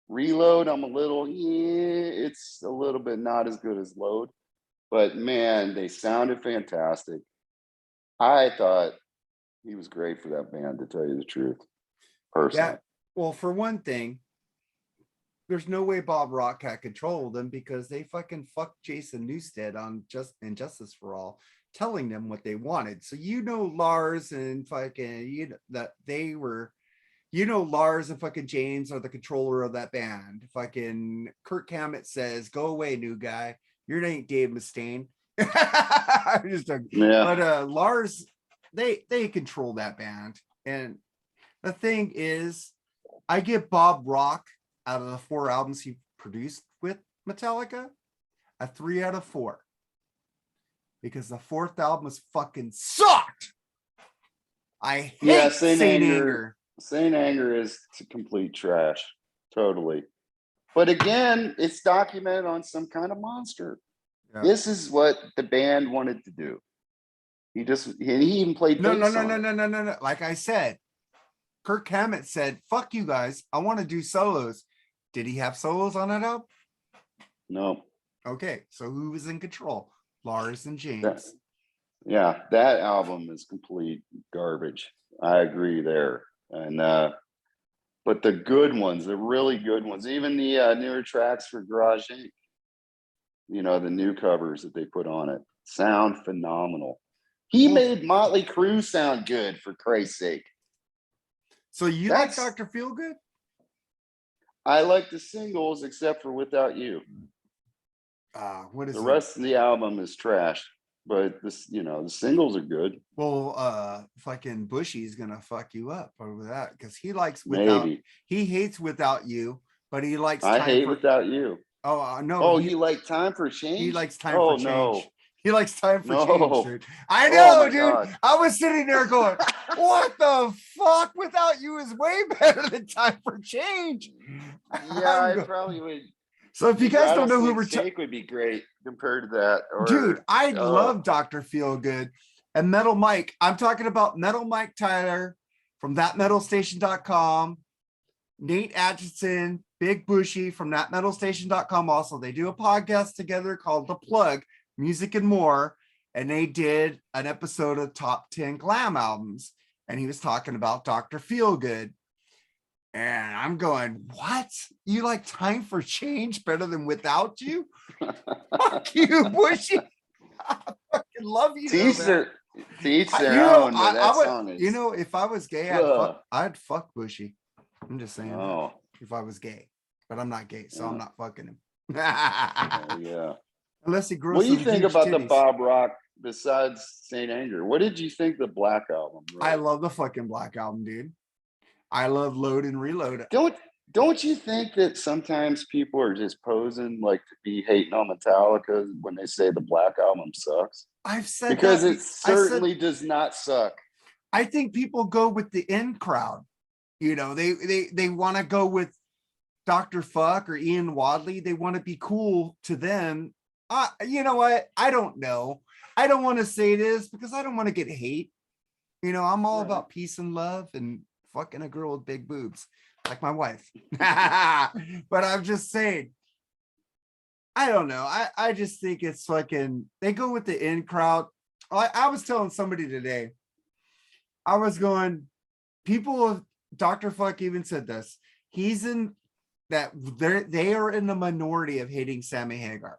Reload, I'm a little, it's a little bit not as good as Load, but man, they sounded fantastic. I thought he was great for that band, to tell you the truth, personally. Yeah. Well, for one thing, there's no way Bob Rock had control of them because they fucking fucked Jason Newsted on Injustice for All, telling them what they wanted. So Lars and fucking Lars and fucking James are the controller of that band. Fucking Kirk Hammett says, "Go away, new guy. Your name Dave Mustaine." But Lars, they control that band. And the thing is, I give Bob Rock, out of the 4 albums he produced with Metallica, a 3 out of 4. Because the 4th album was fucking sucked. I hate Saint Anger. Saint Anger is complete trash. Totally. But again, it's documented on some kind of monster. Yeah. This is what the band wanted to do. He even played no. Like I said, Kirk Hammett said, "Fuck you guys. I want to do solos." Did he have solos on that album? No. Okay, so who was in control? Lars and James. That album is complete garbage. I agree there. And but the good ones, the really good ones, even the newer tracks for Garage Inc., the new covers that they put on it, sound phenomenal. He made Motley Crue sound good, for Christ's sake. So like Dr. Feelgood? I like the singles, except for Without You. What is the rest of the album is trash, but the singles are good. Well, fucking Bushy's gonna fuck you up over that because he likes he hates Without You, but he likes Without You. Oh no! Oh, he likes Time for Change. He likes Time for Change. No. He likes Time for Change, dude. I know, dude. God. I was sitting there going, "What the fuck? Without You is way better than Time for Change." Yeah, I probably would. So if you guys don't know who we're talking, would be great compared to that. Dude, I love Dr. Feelgood and Metal Mike. I'm talking about Metal Mike Tyler from thatmetalstation.com, Nate Atchison, Big Bushy from thatmetalstation.com. Also, they do a podcast together called The Plug, Music and More, and they did an episode of Top 10 Glam Albums, and he was talking about Dr. Feelgood. And I'm going, what? You like Time for Change better than Without You? Fuck you, Bushy. I fucking love you. Teach their own. If I was gay, I'd fuck Bushy. I'm just saying. If I was gay, but I'm not gay, so I'm not fucking him. Yeah. Unless he grows What do you some think huge about the titties. Bob Rock besides Saint Anger? What did you think the Black album? I Really? love the fucking Black Album, dude. I love Load and Reload. Don't you think that sometimes people are just posing like to be hating on Metallica when they say the Black album sucks? I've said Because that. it I said, certainly does not suck. I think people go with the in crowd. You know, they want to go with Dr. Fuck or Ian Wadley. They want to be cool to them. You know what? I don't know. I don't want to say this because I don't want to get hate. You know, I'm all Right. about peace and love and fucking a girl with big boobs, like my wife. But I'm just saying, I don't know. I just think it's fucking, they go with the in crowd. I was telling somebody today, I was going, people, Dr. Fuck even said this. He's in that they are in the minority of hating Sammy Hagar.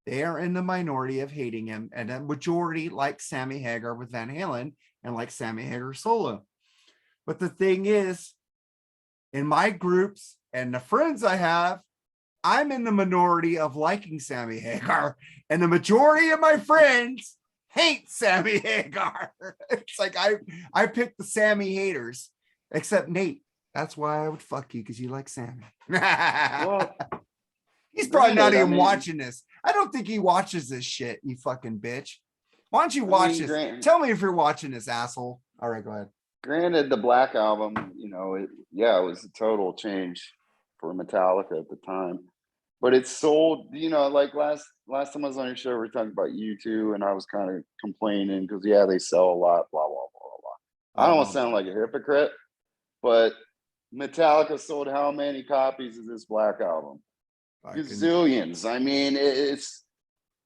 They are in the minority of hating him, and a majority like Sammy Hagar with Van Halen and like Sammy Hagar solo. But the thing is, in my groups and the friends I have, I'm in the minority of liking Sammy Hagar, and the majority of my friends hate Sammy Hagar. It's like I picked the Sammy haters, except Nate. That's why I would fuck you, because you like Sammy. Well, He's probably not granted, even watching this. I don't think he watches this shit, you fucking bitch. Why don't you watch this? Tell me if you're watching this, asshole. All right, go ahead. Granted, the Black album, you know, it was a total change for Metallica at the time. But it sold, you know, like last time I was on your show, we were talking about U2, and I was kind of complaining because they sell a lot, blah, blah, blah, blah. I don't want to sound like a hypocrite, but Metallica sold how many copies of this Black album? Gazillions. I mean, it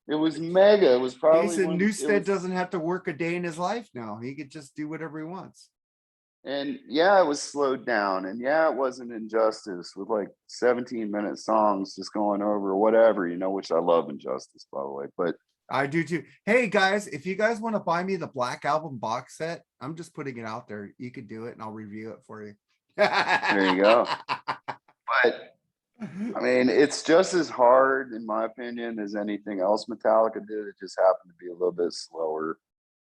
was mega. It was probably Jason Newsted doesn't have to work a day in his life now. He could just do whatever he wants. And yeah, it was slowed down. And yeah, it wasn't Injustice with like 17-minute songs just going over whatever, you know, which I love Injustice, by the way. But I do too. Hey guys, if you guys want to buy me the Black Album box set, I'm just putting it out there. You could do it and I'll review it for you. There you go. But I mean, it's just as hard, in my opinion, as anything else Metallica did. It just happened to be a little bit slower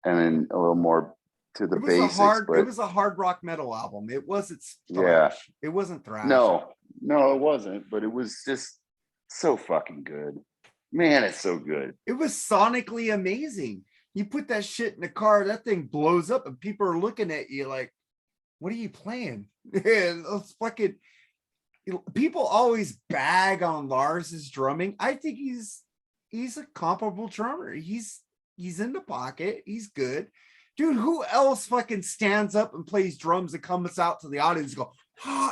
and a little more to the basics. It was a hard rock metal album. It wasn't thrash. Yeah. It wasn't thrash. No, it wasn't. But it was just so fucking good. Man, it's so good. It was sonically amazing. You put that shit in the car, that thing blows up, and people are looking at you like, "What are you playing?" It's fucking. People always bag on Lars's drumming. I think he's a comparable drummer. He's in the pocket. He's good. Dude, who else fucking stands up and plays drums and comes out to the audience and go,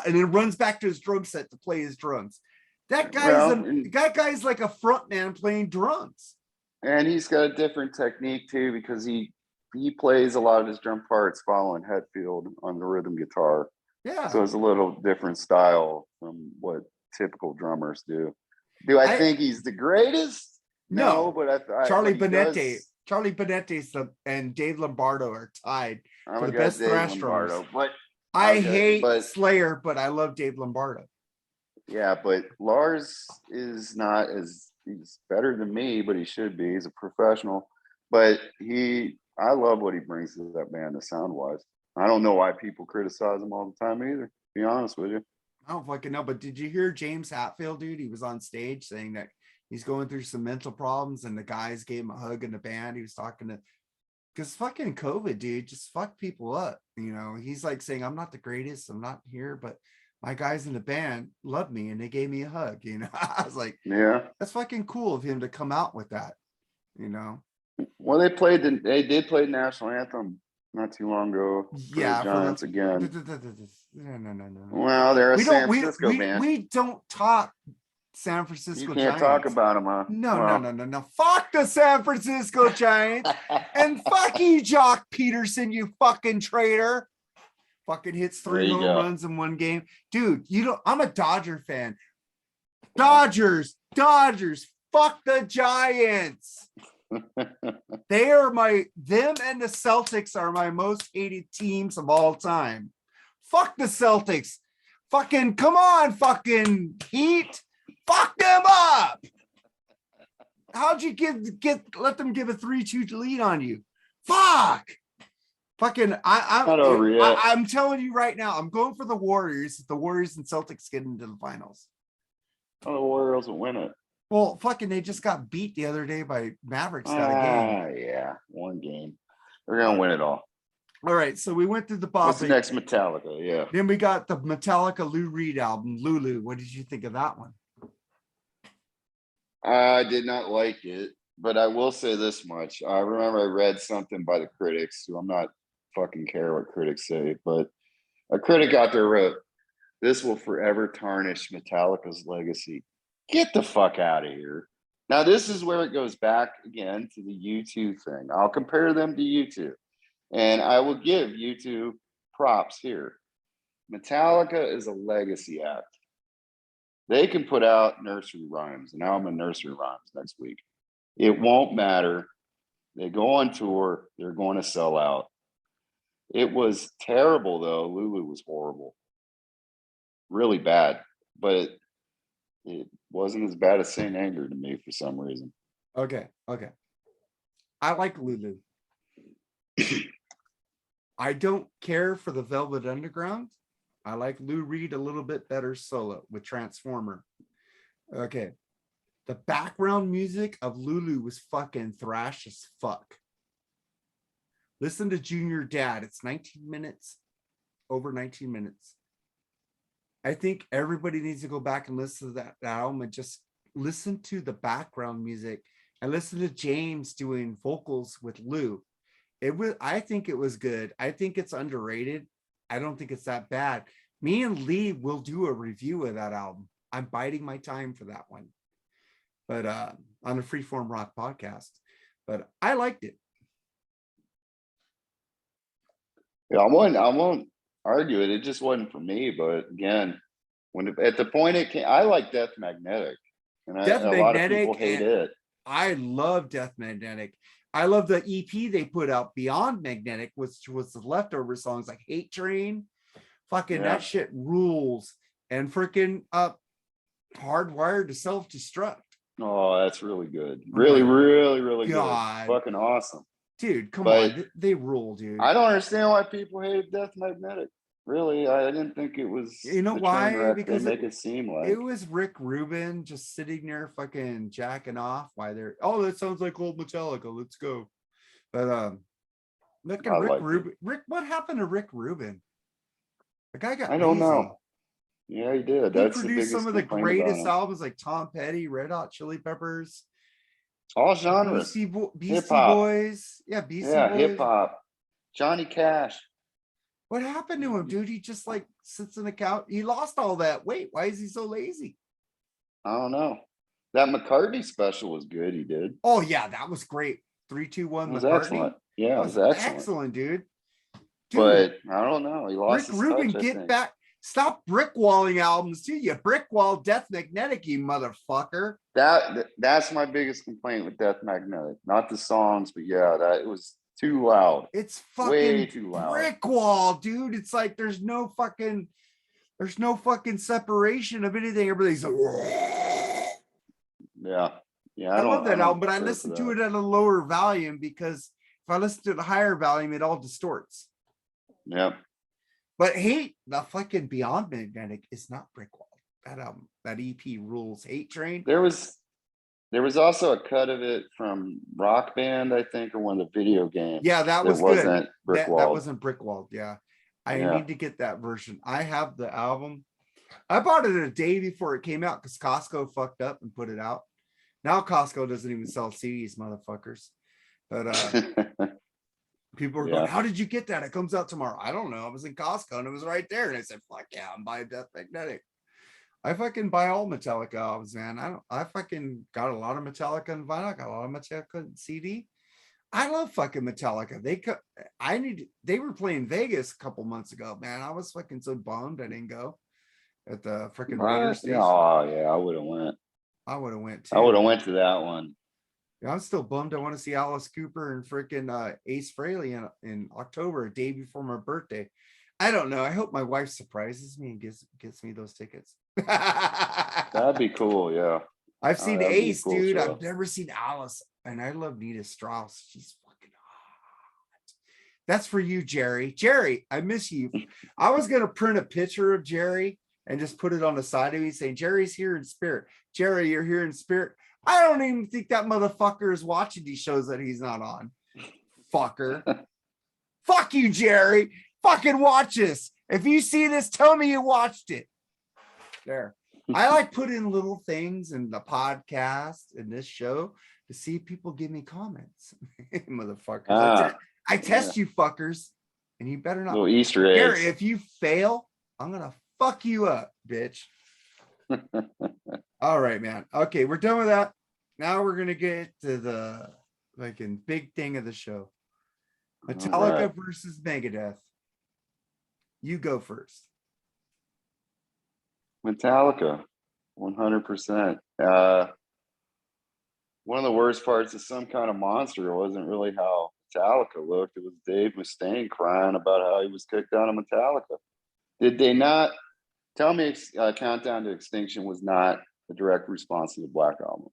and then runs back to his drum set to play his drums? That guy's like a front man playing drums. And he's got a different technique too, because he plays a lot of his drum parts following Hetfield on the rhythm guitar. Yeah. So it's a little different style from what typical drummers do. Do I think he's the greatest? No, but Charlie Benetti. Charlie Benetti and Dave Lombardo are tied for the best thrash drummers. But I hate Slayer, but I love Dave Lombardo. Yeah, but Lars is not he's better than me, but he should be. He's a professional. But I love what he brings to that band, the sound wise. I don't know why people criticize him all the time either, to be honest with you. I don't fucking know, but did you hear James Hetfield, dude? He was on stage saying that he's going through some mental problems, and the guys gave him a hug in the band. He was talking to, because fucking COVID, dude, just fuck people up. You know, he's like saying, I'm not the greatest, I'm not here, but my guys in the band love me and they gave me a hug. You know, I was like, yeah, that's fucking cool of him to come out with that, you know. Well, they did play the national anthem not too long ago. Yeah, for the Giants again. No. Well, they're a San Francisco band. We don't talk San Francisco Giants. You can't talk about them, huh? No. Fuck the San Francisco Giants and fuck you, Jock Peterson, you fucking traitor. Fucking hits 3 home runs in one game. Dude, I'm a Dodger fan. Dodgers, fuck the Giants. They are them and the Celtics are my most hated teams of all time. Fuck the Celtics. Fucking come on, fucking Heat. Fuck them up. How'd you let them give a 3-2 lead on you? Fuck. Fucking Not over yet. I'm telling you right now, I'm going for the Warriors. The Warriors and Celtics get into the finals. Oh, the Warriors will win it. Well, fucking they just got beat the other day by Mavericks got a game. Yeah, one game. They're gonna win it all. All right, so we went through the What's the Bosley. next Metallica? Yeah. Then we got the Metallica Lou Reed album, Lulu. What did you think of that one? I did not like it, but I will say this much. I remember I read something by the critics, who I'm not fucking care what critics say, but a critic out there wrote, "This will forever tarnish Metallica's legacy." Get the fuck out of here. Now, this is where it goes back again to the U2 thing. I'll compare them to U2, and I will give U2 props here. Metallica is a legacy act. They can put out nursery rhymes, and now I'm in nursery rhymes next week. It won't matter. They go on tour, they're going to sell out. It was terrible, though. Lulu was horrible. Really bad. But it wasn't as bad as Saint Anger to me for some reason. Okay. I like Lulu. I don't care for the Velvet Underground. I like Lou Reed a little bit better solo with Transformer. Okay. The background music of Lulu was fucking thrash as fuck. Listen to Junior Dad. It's 19 minutes, over 19 minutes. I think everybody needs to go back and listen to that album and just listen to the background music and listen to James doing vocals with Lou. I think it was good. I think it's underrated. I don't think it's that bad. Me and Lee will do a review of that album. I'm biding my time for that one, but on a Freeform Rock podcast. But I liked it. Yeah, I won't argue it. It just wasn't for me. But again, at the point it came, I like Death Magnetic, and a lot of people hate it. I love Death Magnetic. I love the EP they put out, Beyond Magnetic, which was the leftover songs like Hate Train. Fucking that shit rules. And freaking Hardwired to Self-Destruct. Oh, that's really good. Really good. Fucking awesome. Dude, come on. They rule, dude. I don't understand why people hate Death Magnetic. Really, I didn't think it was. You know why? Because they make it seem like it was Rick Rubin just sitting there fucking jacking off while they're, oh, that sounds like old Metallica. Let's go. But look at Rick Rubin. What happened to Rick Rubin? The guy got. I don't know. Yeah, he did. He produced some of the greatest albums like Tom Petty, Red Hot Chili Peppers, all genres. Beastie Boys. Yeah, Beastie Boys. Hip hop. Johnny Cash. What happened to him, dude? He just like sits in the couch. He lost all that weight. Why is he so lazy? I don't know. That McCartney special was good. He did. Oh yeah, that was great. 3, 2, 1. It was McCartney. Excellent. Yeah, it was excellent. Excellent, dude. But I don't know. He lost Rick Rubin, get back. Stop brickwalling albums too. You brickwall Death Magnetic, you motherfucker. That's my biggest complaint with Death Magnetic. Not the songs, but yeah, that it was too loud. It's fucking way too loud. Brickwall, dude. It's like there's no fucking separation of anything. Everybody's like, yeah. I love that album, but I listen to it at a lower volume because if I listen to the higher volume, it all distorts. Yep. But the fucking Beyond Magnetic is not Brickwall. That album, that EP rules. Hate Train. There was also a cut of it from Rock Band, I think, or one of the video games. Yeah, that was good. That wasn't Brickwall. Yeah. I need to get that version. I have the album. I bought it a day before it came out because Costco fucked up and put it out. Now Costco doesn't even sell CDs, motherfuckers. But people were going, how did you get that? It comes out tomorrow. I don't know. I was in Costco and it was right there. And I said, fuck yeah, I'm buying Death Magnetic. I fucking buy all Metallica albums, man. I fucking got a lot of Metallica and vinyl. I got a lot of Metallica and CD. I love fucking Metallica. They were playing Vegas a couple months ago, man. I was fucking so bummed I didn't go at the freaking radio station. Oh yeah, I would have went. I would have went too. I would have went to that one. Yeah, I'm still bummed. I want to see Alice Cooper and freaking Ace Frehley in October, a day before my birthday. I don't know. I hope my wife surprises me and gets me those tickets. That'd be cool. Yeah. I've seen That'd be a Ace, cool dude. show. I've never seen Alice, and I love Nita Strauss. She's fucking hot. That's for you, Jerry. Jerry, I miss you. I was gonna print a picture of Jerry and just put it on the side of me saying, Jerry's here in spirit. Jerry, you're here in spirit. I don't even think that motherfucker is watching these shows that he's not on. Fucker. Fuck you, Jerry. Fucking watch this. If you see this, tell me you watched it. There. I like putting little things in the podcast in this show to see if people give me comments. Motherfuckers. I test you fuckers, and you better not. Little Easter eggs. Jerry, if you fail, I'm gonna fuck you up, bitch. All right, man. Okay, we're done with that. Now we're gonna get to the fucking big thing of the show. Metallica versus Megadeth. You go first. Metallica, 100%. One of the worst parts of Some Kind of Monster wasn't really how Metallica looked. It was Dave Mustaine crying about how he was kicked out of Metallica. Did they not tell me Countdown to Extinction was not a direct response to the Black Album?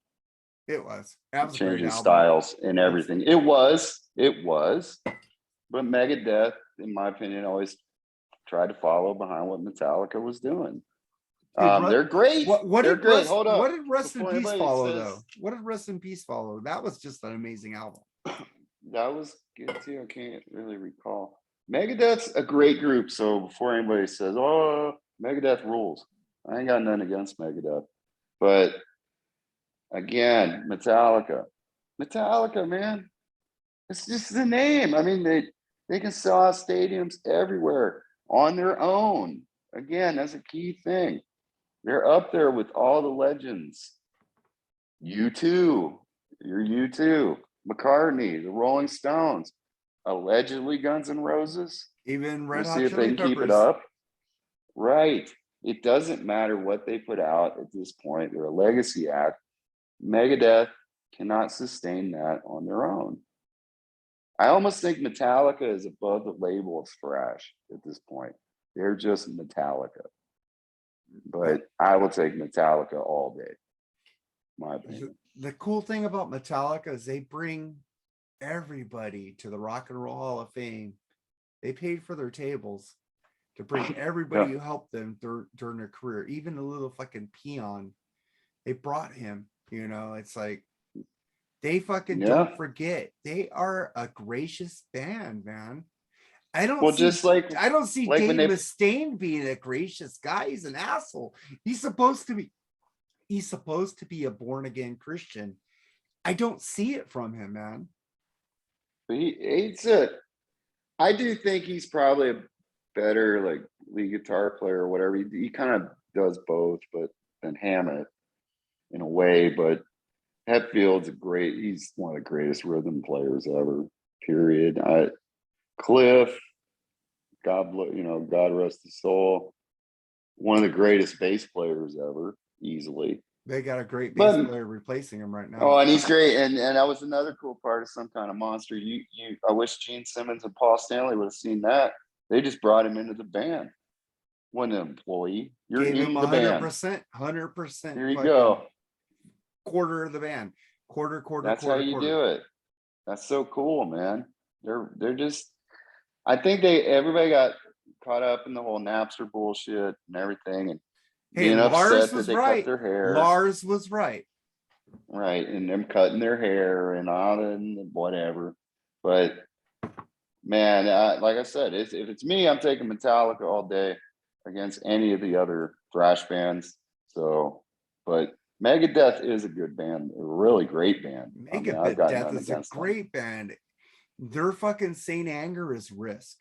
It was. That was changing a styles and everything. It was. But Megadeth, in my opinion, always tried to follow behind what Metallica was doing. They're great. They're great. Hold on. What did Rest in Peace follow, though? What did Rest in Peace follow? That was just an amazing album. That was good too. I can't really recall. Megadeth's a great group. So before anybody says, "Oh, Megadeth rules," I ain't got nothing against Megadeth. But again, Metallica, man, it's just the name. I mean, they can sell out stadiums everywhere on their own. Again, that's a key thing. They're up there with all the legends. U2, you're U2, McCartney, the Rolling Stones, allegedly Guns N' Roses. Even Red Hot See if they Chili can keep it Peppers. up. Right. It doesn't matter what they put out at this point. They're a legacy act. Megadeth cannot sustain that on their own. I almost think Metallica is above the label of thrash at this point. They're just Metallica. But I will take Metallica all day. My opinion. The cool thing about Metallica is they bring everybody to the Rock and Roll Hall of Fame. They paid for their tables to bring everybody who helped them during their career, even a little fucking peon. They brought him, you know, it's like they fucking don't forget. They are a gracious band, man. I don't see Dave Mustaine being a gracious guy. He's an asshole. He's supposed to be a born again Christian. I don't see it from him, man. I do think he's probably a better like lead guitar player or whatever. He kind of does both, but than Hammett in a way. But Hetfield's he's one of the greatest rhythm players ever, period. Cliff, God rest his soul, one of the greatest bass players ever, easily. They got a great bass player replacing him right now. Oh, and he's great. And that was another cool part of Some Kind of Monster. I wish Gene Simmons and Paul Stanley would have seen that. They just brought him into the band. Wasn't an employee. You're in the band. 100%. Here you go. Quarter of the band. Quarter. That's how you do it. That's so cool, man. They're just. I think everybody got caught up in the whole Napster bullshit and everything, and being upset that they cut their hair. Lars was right. Right, and them cutting their hair and all and whatever. But man, like I said, if it's me, I'm taking Metallica all day against any of the other thrash bands. So, but Megadeth is a good band, a really great band. Megadeth is a great band. Their fucking Saint Anger is Risk.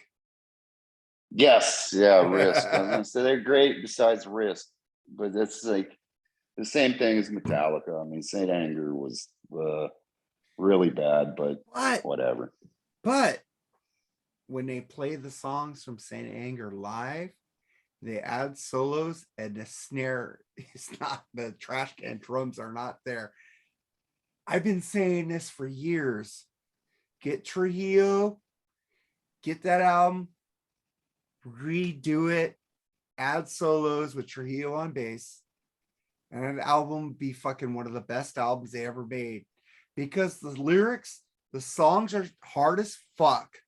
Yes, yeah, Risk. So they're great besides Risk, but it's like the same thing as Metallica. I mean, Saint Anger was really bad, but whatever. But when they play the songs from Saint Anger live, they add solos and the snare is not, the trash can drums are not there. I've been saying this for years. Get Trujillo, get that album, redo it, add solos with Trujillo on bass, and an album would be fucking one of the best albums they ever made, because the lyrics, the songs are hard as fuck.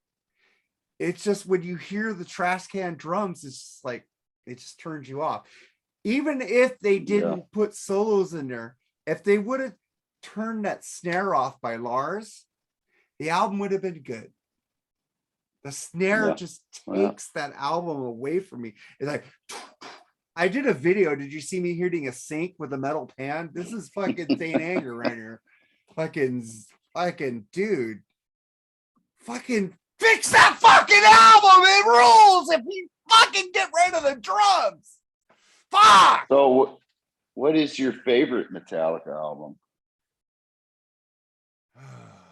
It's just when you hear the trash can drums, it's just like, it just turns you off. Even if they didn't put solos in there, if they would have turned that snare off by Lars, the album would have been good. The snare just takes that album away from me. It's like, I did a video. Did you see me hitting a sink with a metal pan? This is fucking Saint Anger right here. Fucking dude. Fucking fix that fucking album. It rules if you fucking get rid of the drums. Fuck. So what is your favorite Metallica album?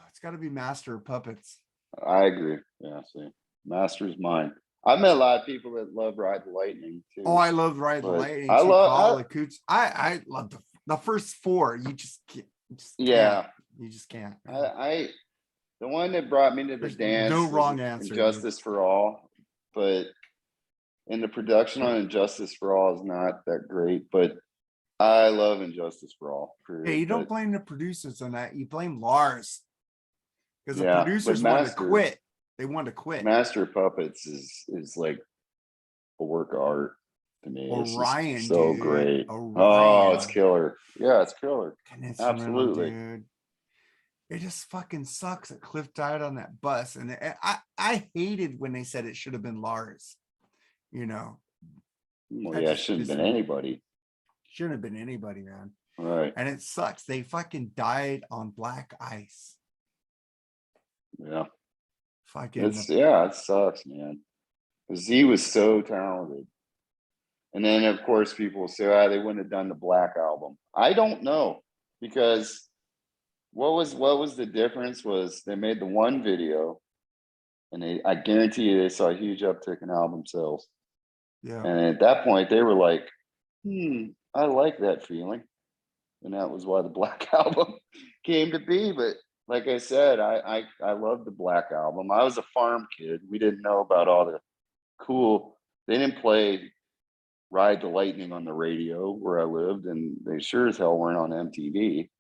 It's got to be Master of Puppets. I agree. Yeah, see, Master's mine. I've met a lot of people that love Ride the Lightning too. Oh, I love Ride the Lightning. I love I love the first four. You just can't. You just can't. The one that brought me to the dance. No wrong answer. Injustice for All, but and the production on Injustice for All is not that great, but I love Injustice for All. Hey, you don't blame the producers on that. You blame Lars, because the producers wanted to quit. They wanted to quit. Master of Puppets is like a work of art to me. Orion, it's so dude. great. Orion. Oh, it's killer. Yeah, it's killer. Absolutely, dude. It just fucking sucks that Cliff died on that bus, and I hated when they said it should have been Lars. You know. Well, yeah, it shouldn't have been anybody. Shouldn't have been anybody, man. Right. And it sucks. They fucking died on black ice. Yeah. Fucking. It sucks, man. Because he was so talented. And then, of course, people will say, they wouldn't have done the Black Album. I don't know, because what was the difference was they made the one video, and I guarantee you they saw a huge uptick in album sales. Yeah. And at that point, they were like, I like that feeling. And that was why the Black Album came to be. But like I said, I loved the Black Album. I was a farm kid. We didn't know about all the cool. They didn't play Ride the Lightning on the radio where I lived, and they sure as hell weren't on MTV.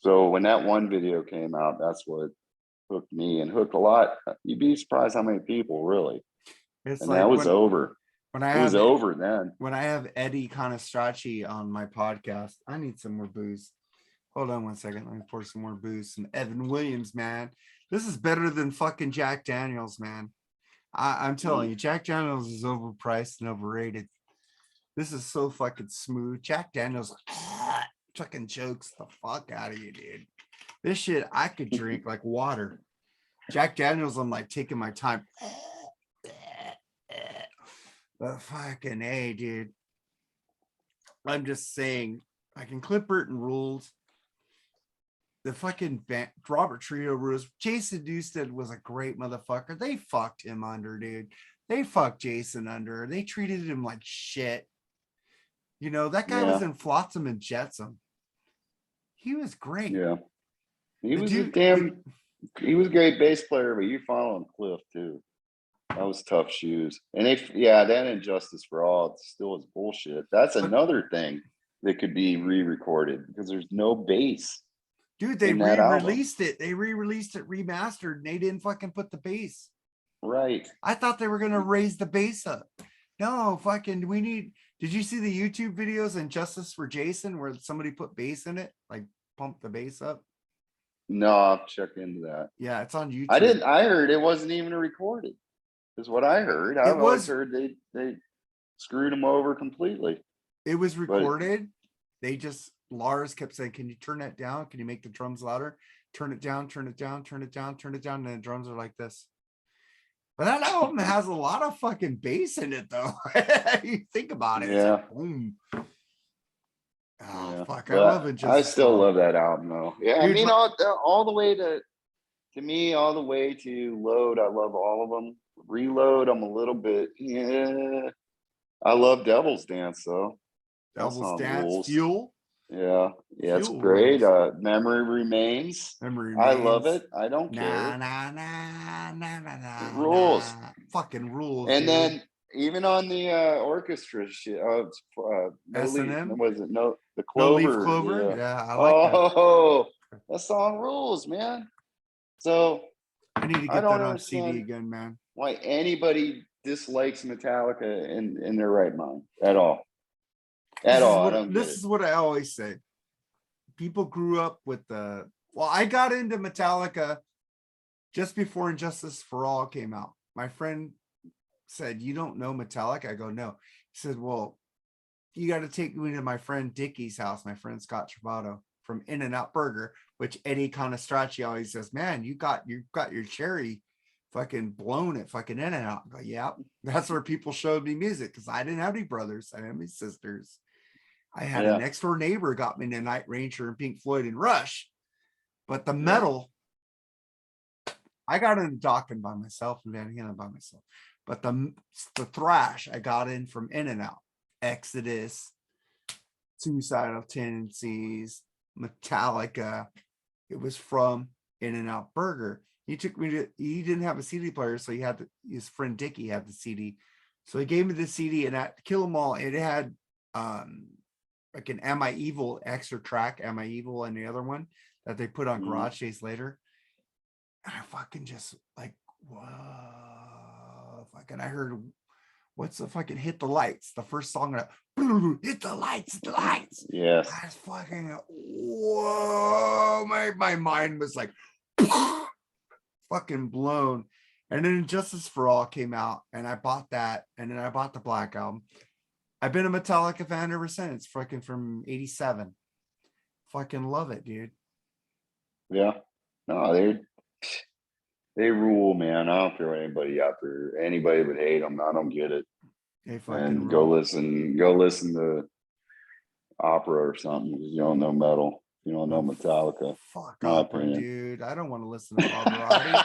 So when that one video came out, that's what hooked me and hooked a lot. You'd be surprised how many people, really. And like that was over. It was over then. When I have Eddie Conestracci on my podcast, I need some more booze. Hold on 1 second. Let me pour some more booze. Some Evan Williams, man. This is better than fucking Jack Daniels, man. I'm telling you, Jack Daniels is overpriced and overrated. This is so fucking smooth. Jack Daniels fucking chokes the fuck out of you, dude. This shit I could drink like water. Jack Daniels, I'm like taking my time. But fucking A, dude. I'm just saying, I can clip Burton rules. The fucking Robert Trio rules. Jason Newsted was a great motherfucker. They fucked him under, dude. They fucked Jason under. They treated him like shit. You know, that guy was in Flotsam and Jetsam. He was great. Yeah. He was a great bass player, but you following Cliff too. That was tough shoes. And that Injustice for All still is bullshit. That's another thing that could be re-recorded, because there's no bass. Dude, they re-released it. They re-released it remastered, and they didn't fucking put the bass. Right. I thought they were gonna raise the bass up. No, fucking did you see the YouTube videos in Justice for Jason where somebody put bass in it? Like pump the bass up? No, I'll check into that. Yeah, it's on YouTube. I heard it wasn't even recorded. Is what I heard. I always heard they screwed him over completely. It was recorded. Lars kept saying, "Can you turn that down? Can you make the drums louder? Turn it down, turn it down, turn it down, turn it down." And the drums are like this. But that album has a lot of fucking bass in it, though. You think about it. Yeah. It's like, boom. Oh, yeah. Fuck. But I love it. I still love that album, though. Yeah. Dude, I mean, all the way to me, all the way to Load. I love all of them. Reload, I'm a little bit. Yeah. I love Devil's Dance, though. Devil's Dance. Fuel. Yeah, it's great. Memory Remains. I love it. I don't care. It rules. Fucking rules. And dude. Then even on the orchestra shit, S&M? was it no The The Leaf Clover. Clover. Yeah. Yeah, I like that. Oh, that song rules, man. So I need to I get don't that on CD understand again, man. why anybody dislikes Metallica in their right mind at all. At all. I don't get This it. is what I always say. People grew up with the well, I got into Metallica just before Injustice for All came out. My friend said, "You don't know Metallica?" I go, "No." He said, "Well, you got to take me to my friend Dickie's house, my friend Scott Travato from In-N-Out Burger," which Eddie Conestracci always says, "Man, you got your cherry fucking blown at fucking In-N-Out." I go, "Yeah, that's where people showed me music because I didn't have any brothers. I didn't have any sisters. I had a Yeah. next door neighbor got me into Night Ranger and Pink Floyd and Rush, but the Yeah. metal, I got into Dokken by myself and Van Halen by myself. But the thrash I got in from In-N-Out, Exodus, Suicidal Tendencies, Metallica. It was from In-N-Out Burger. He took me to. He didn't have a CD player, so he had his friend Dickie had the CD. So he gave me the CD, and at Kill 'Em All, it had like an Am I Evil extra track, Am I Evil, and the other one that they put on Garage Days later. And I fucking just like, whoa, fucking, I heard, what's the fucking Hit the Lights, the first song that hit the lights, the lights. Yes. I was fucking, whoa, my mind was like fucking blown. And then Justice for All came out, and I bought that, and then I bought the Black Album. I've been a Metallica fan ever since, fucking from '87. Fucking love it, dude. Yeah. No, they rule, man. I don't care what anybody out there. Anybody would hate them. I don't get it. They fucking And rule. go listen to opera or something because you don't know metal. You don't know Metallica. Fuck My opera, opinion. dude. I don't want to listen to Pavarotti.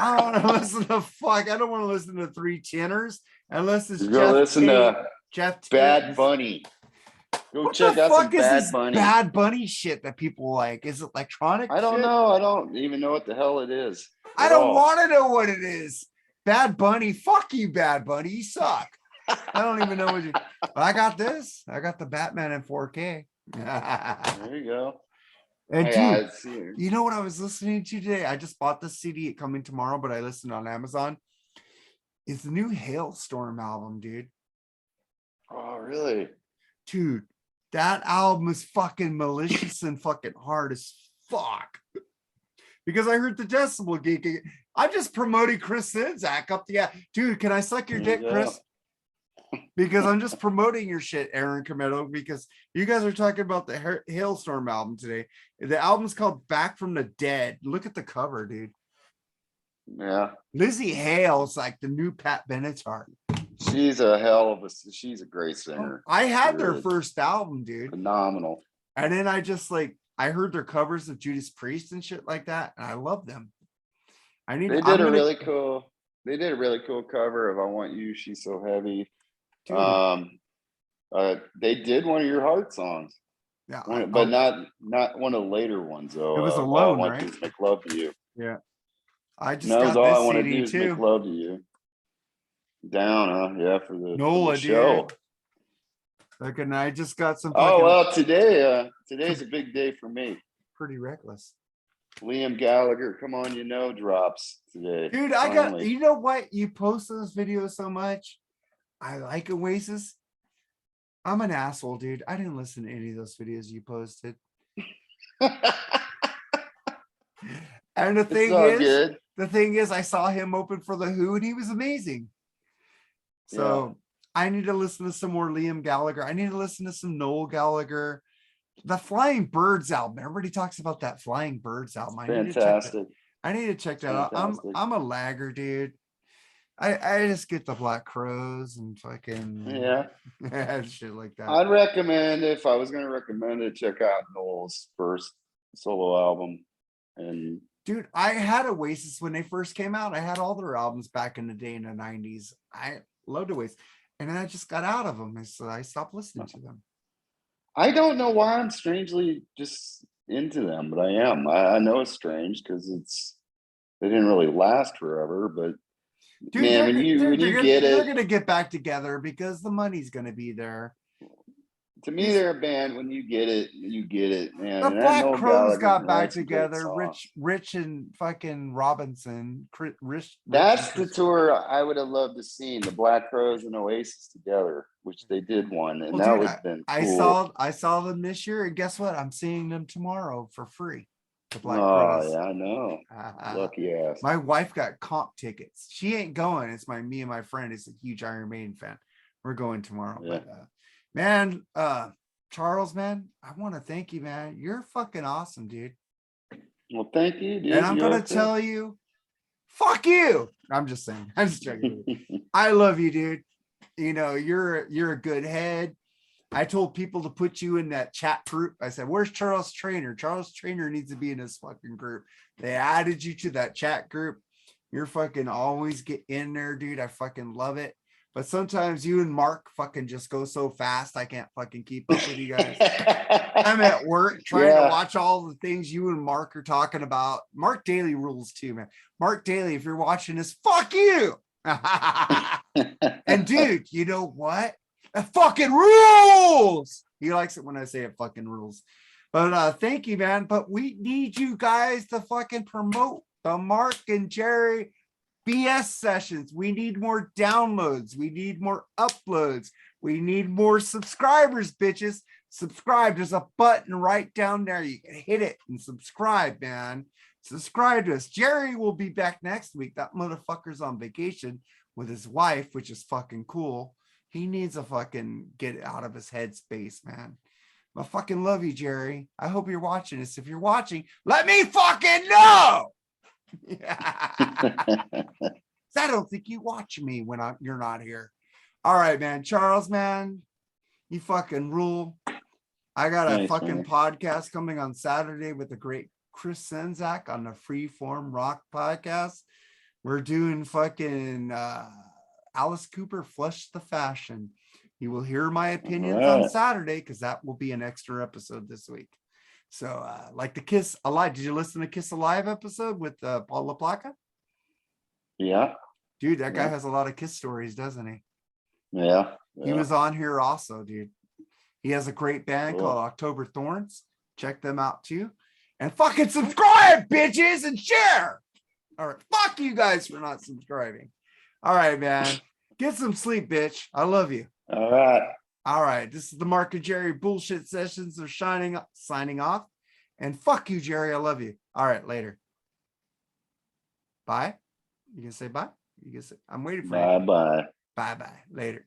I don't want to listen to I don't want to listen to Three Tenors unless it's Go listen to Jeff Tate. Bad Bunny. Go What check the out some fuck is Bad this Bunny. Bad Bunny shit that people like? Is it electronic? I don't shit? know. I don't even know what the hell it is. I don't want to know what it is. Bad Bunny, fuck you, Bad Bunny. You suck. I don't even know what you. I got this. I got the Batman in 4K. There you go. And Yeah, dude, you know what I was listening to today? I just bought the CD coming tomorrow, but I listened on Amazon. It's the new Hailstorm album, dude. Oh, really? Dude, that album is fucking malicious and fucking hard as fuck. Because I heard the Decibel Geek. I'm just promoting Chris Sinzak up the dude. Can I suck your dick, Chris? Because I'm just promoting your shit, Aaron Cometto, because you guys are talking about the Hailstorm album today. The album's called Back from the Dead. Look at the cover, dude. Yeah. Lizzie Hale's like the new Pat Benatar. She's a great singer. I had their first album, dude. Phenomenal. And then I heard their covers of Judas Priest and shit like that, and I love them. They did a really cool cover of I Want You, She's So Heavy. Dude. They did one of your Heart songs. Yeah, but not one of the later ones though. It was Alone, all I want right? to do is make love to you. Yeah. I just got all this I want to CD do is too. make love to you. Down, huh? Yeah, for the show. Like, and I just got some. Well, today's a big day for me. Pretty reckless. Liam Gallagher, Come On You Know drops today. Dude, you know what? You post those videos so much. I like Oasis. I'm an asshole, dude. I didn't listen to any of those videos you posted. And the thing is, I saw him open for the Who, and he was amazing. So I need to listen to some more Liam Gallagher. I need to listen to some Noel Gallagher. The Flying Birds album. Everybody talks about that Flying Birds album. Fantastic. I need to check that out. I'm a lagger, dude. I just get the Black Crows and fucking shit like that. I'd recommend, if I was going to recommend it, check out Noel's first solo album. And dude, I had Oasis when they first came out. I had all their albums back in the day in the 90s. I loved Oasis. And then I just got out of them. So I stopped listening to them. I don't know why I'm strangely just into them, but I am. I know it's strange because they didn't really last forever, but dude, man, when you get it, they're gonna get back together because the money's gonna be there. To me, they're a band. When you get it, man. The And I Black know Crows Gallagher got can back write some great together. songs. Rich and fucking Robinson. Rich That's and the Chris. tour I would have loved to see, the Black Crows and Oasis together, which they did one, and Well, that dude, would have been I cool. saw them this year, and guess what? I'm seeing them tomorrow for free. The Black Oh Crows. yeah, I know. Lucky ass. My wife got comp tickets. She ain't going. It's me and my friend is a huge Iron Maiden fan. We're going tomorrow. Yeah. But man, Charles, man, I want to thank you, man. You're fucking awesome, dude. Well, thank you, dude. And I'm gonna tell you, fuck you. I'm just saying. I'm just joking. I love you, dude. You know, you're a good head. I told people to put you in that chat group. I said, where's Charles Trainer? Charles Trainer needs to be in this fucking group. They added you to that chat group. You're fucking always get in there, dude. I fucking love it. But sometimes you and Mark fucking just go so fast. I can't fucking keep up with you guys. I'm at work trying to watch all the things you and Mark are talking about. Mark Daly rules too, man. Mark Daly, if you're watching this, fuck you. And dude, you know what? It fucking rules. He likes it when I say it fucking rules. But thank you, man. But we need you guys to fucking promote the Mark and Jerry BS sessions. We need more downloads. We need more uploads. We need more subscribers, bitches. Subscribe. There's a button right down there. You can hit it and subscribe, man. Subscribe to us. Jerry will be back next week. That motherfucker's on vacation with his wife, which is fucking cool. He needs a fucking get out of his headspace, man. I fucking love you, Jerry. I hope you're watching this. If you're watching, let me fucking know. I don't think you watch me when you're not here. All right, man. Charles, man, you fucking rule. I got a fucking podcast coming on Saturday with the great Chris Senzak on the Freeform Rock podcast. We're doing fucking Alice Cooper, Flush the Fashion. You will hear my opinions on Saturday because that will be an extra episode this week. So like the Kiss Alive. Did you listen to Kiss Alive episode with Paul LaPlaca? Yeah. Dude, that guy has a lot of Kiss stories, doesn't he? Yeah. He was on here also, dude. He has a great band called October Thorns. Check them out too. And fucking subscribe, bitches, and share. All right. Fuck you guys for not subscribing. All right, man. Get some sleep, bitch. I love you. All right. All right. This is the Mark and Jerry bullshit sessions. They're signing off. And fuck you, Jerry. I love you. All right. Later. Bye. You can say bye? You can say I'm waiting for you. Bye. Bye. Later.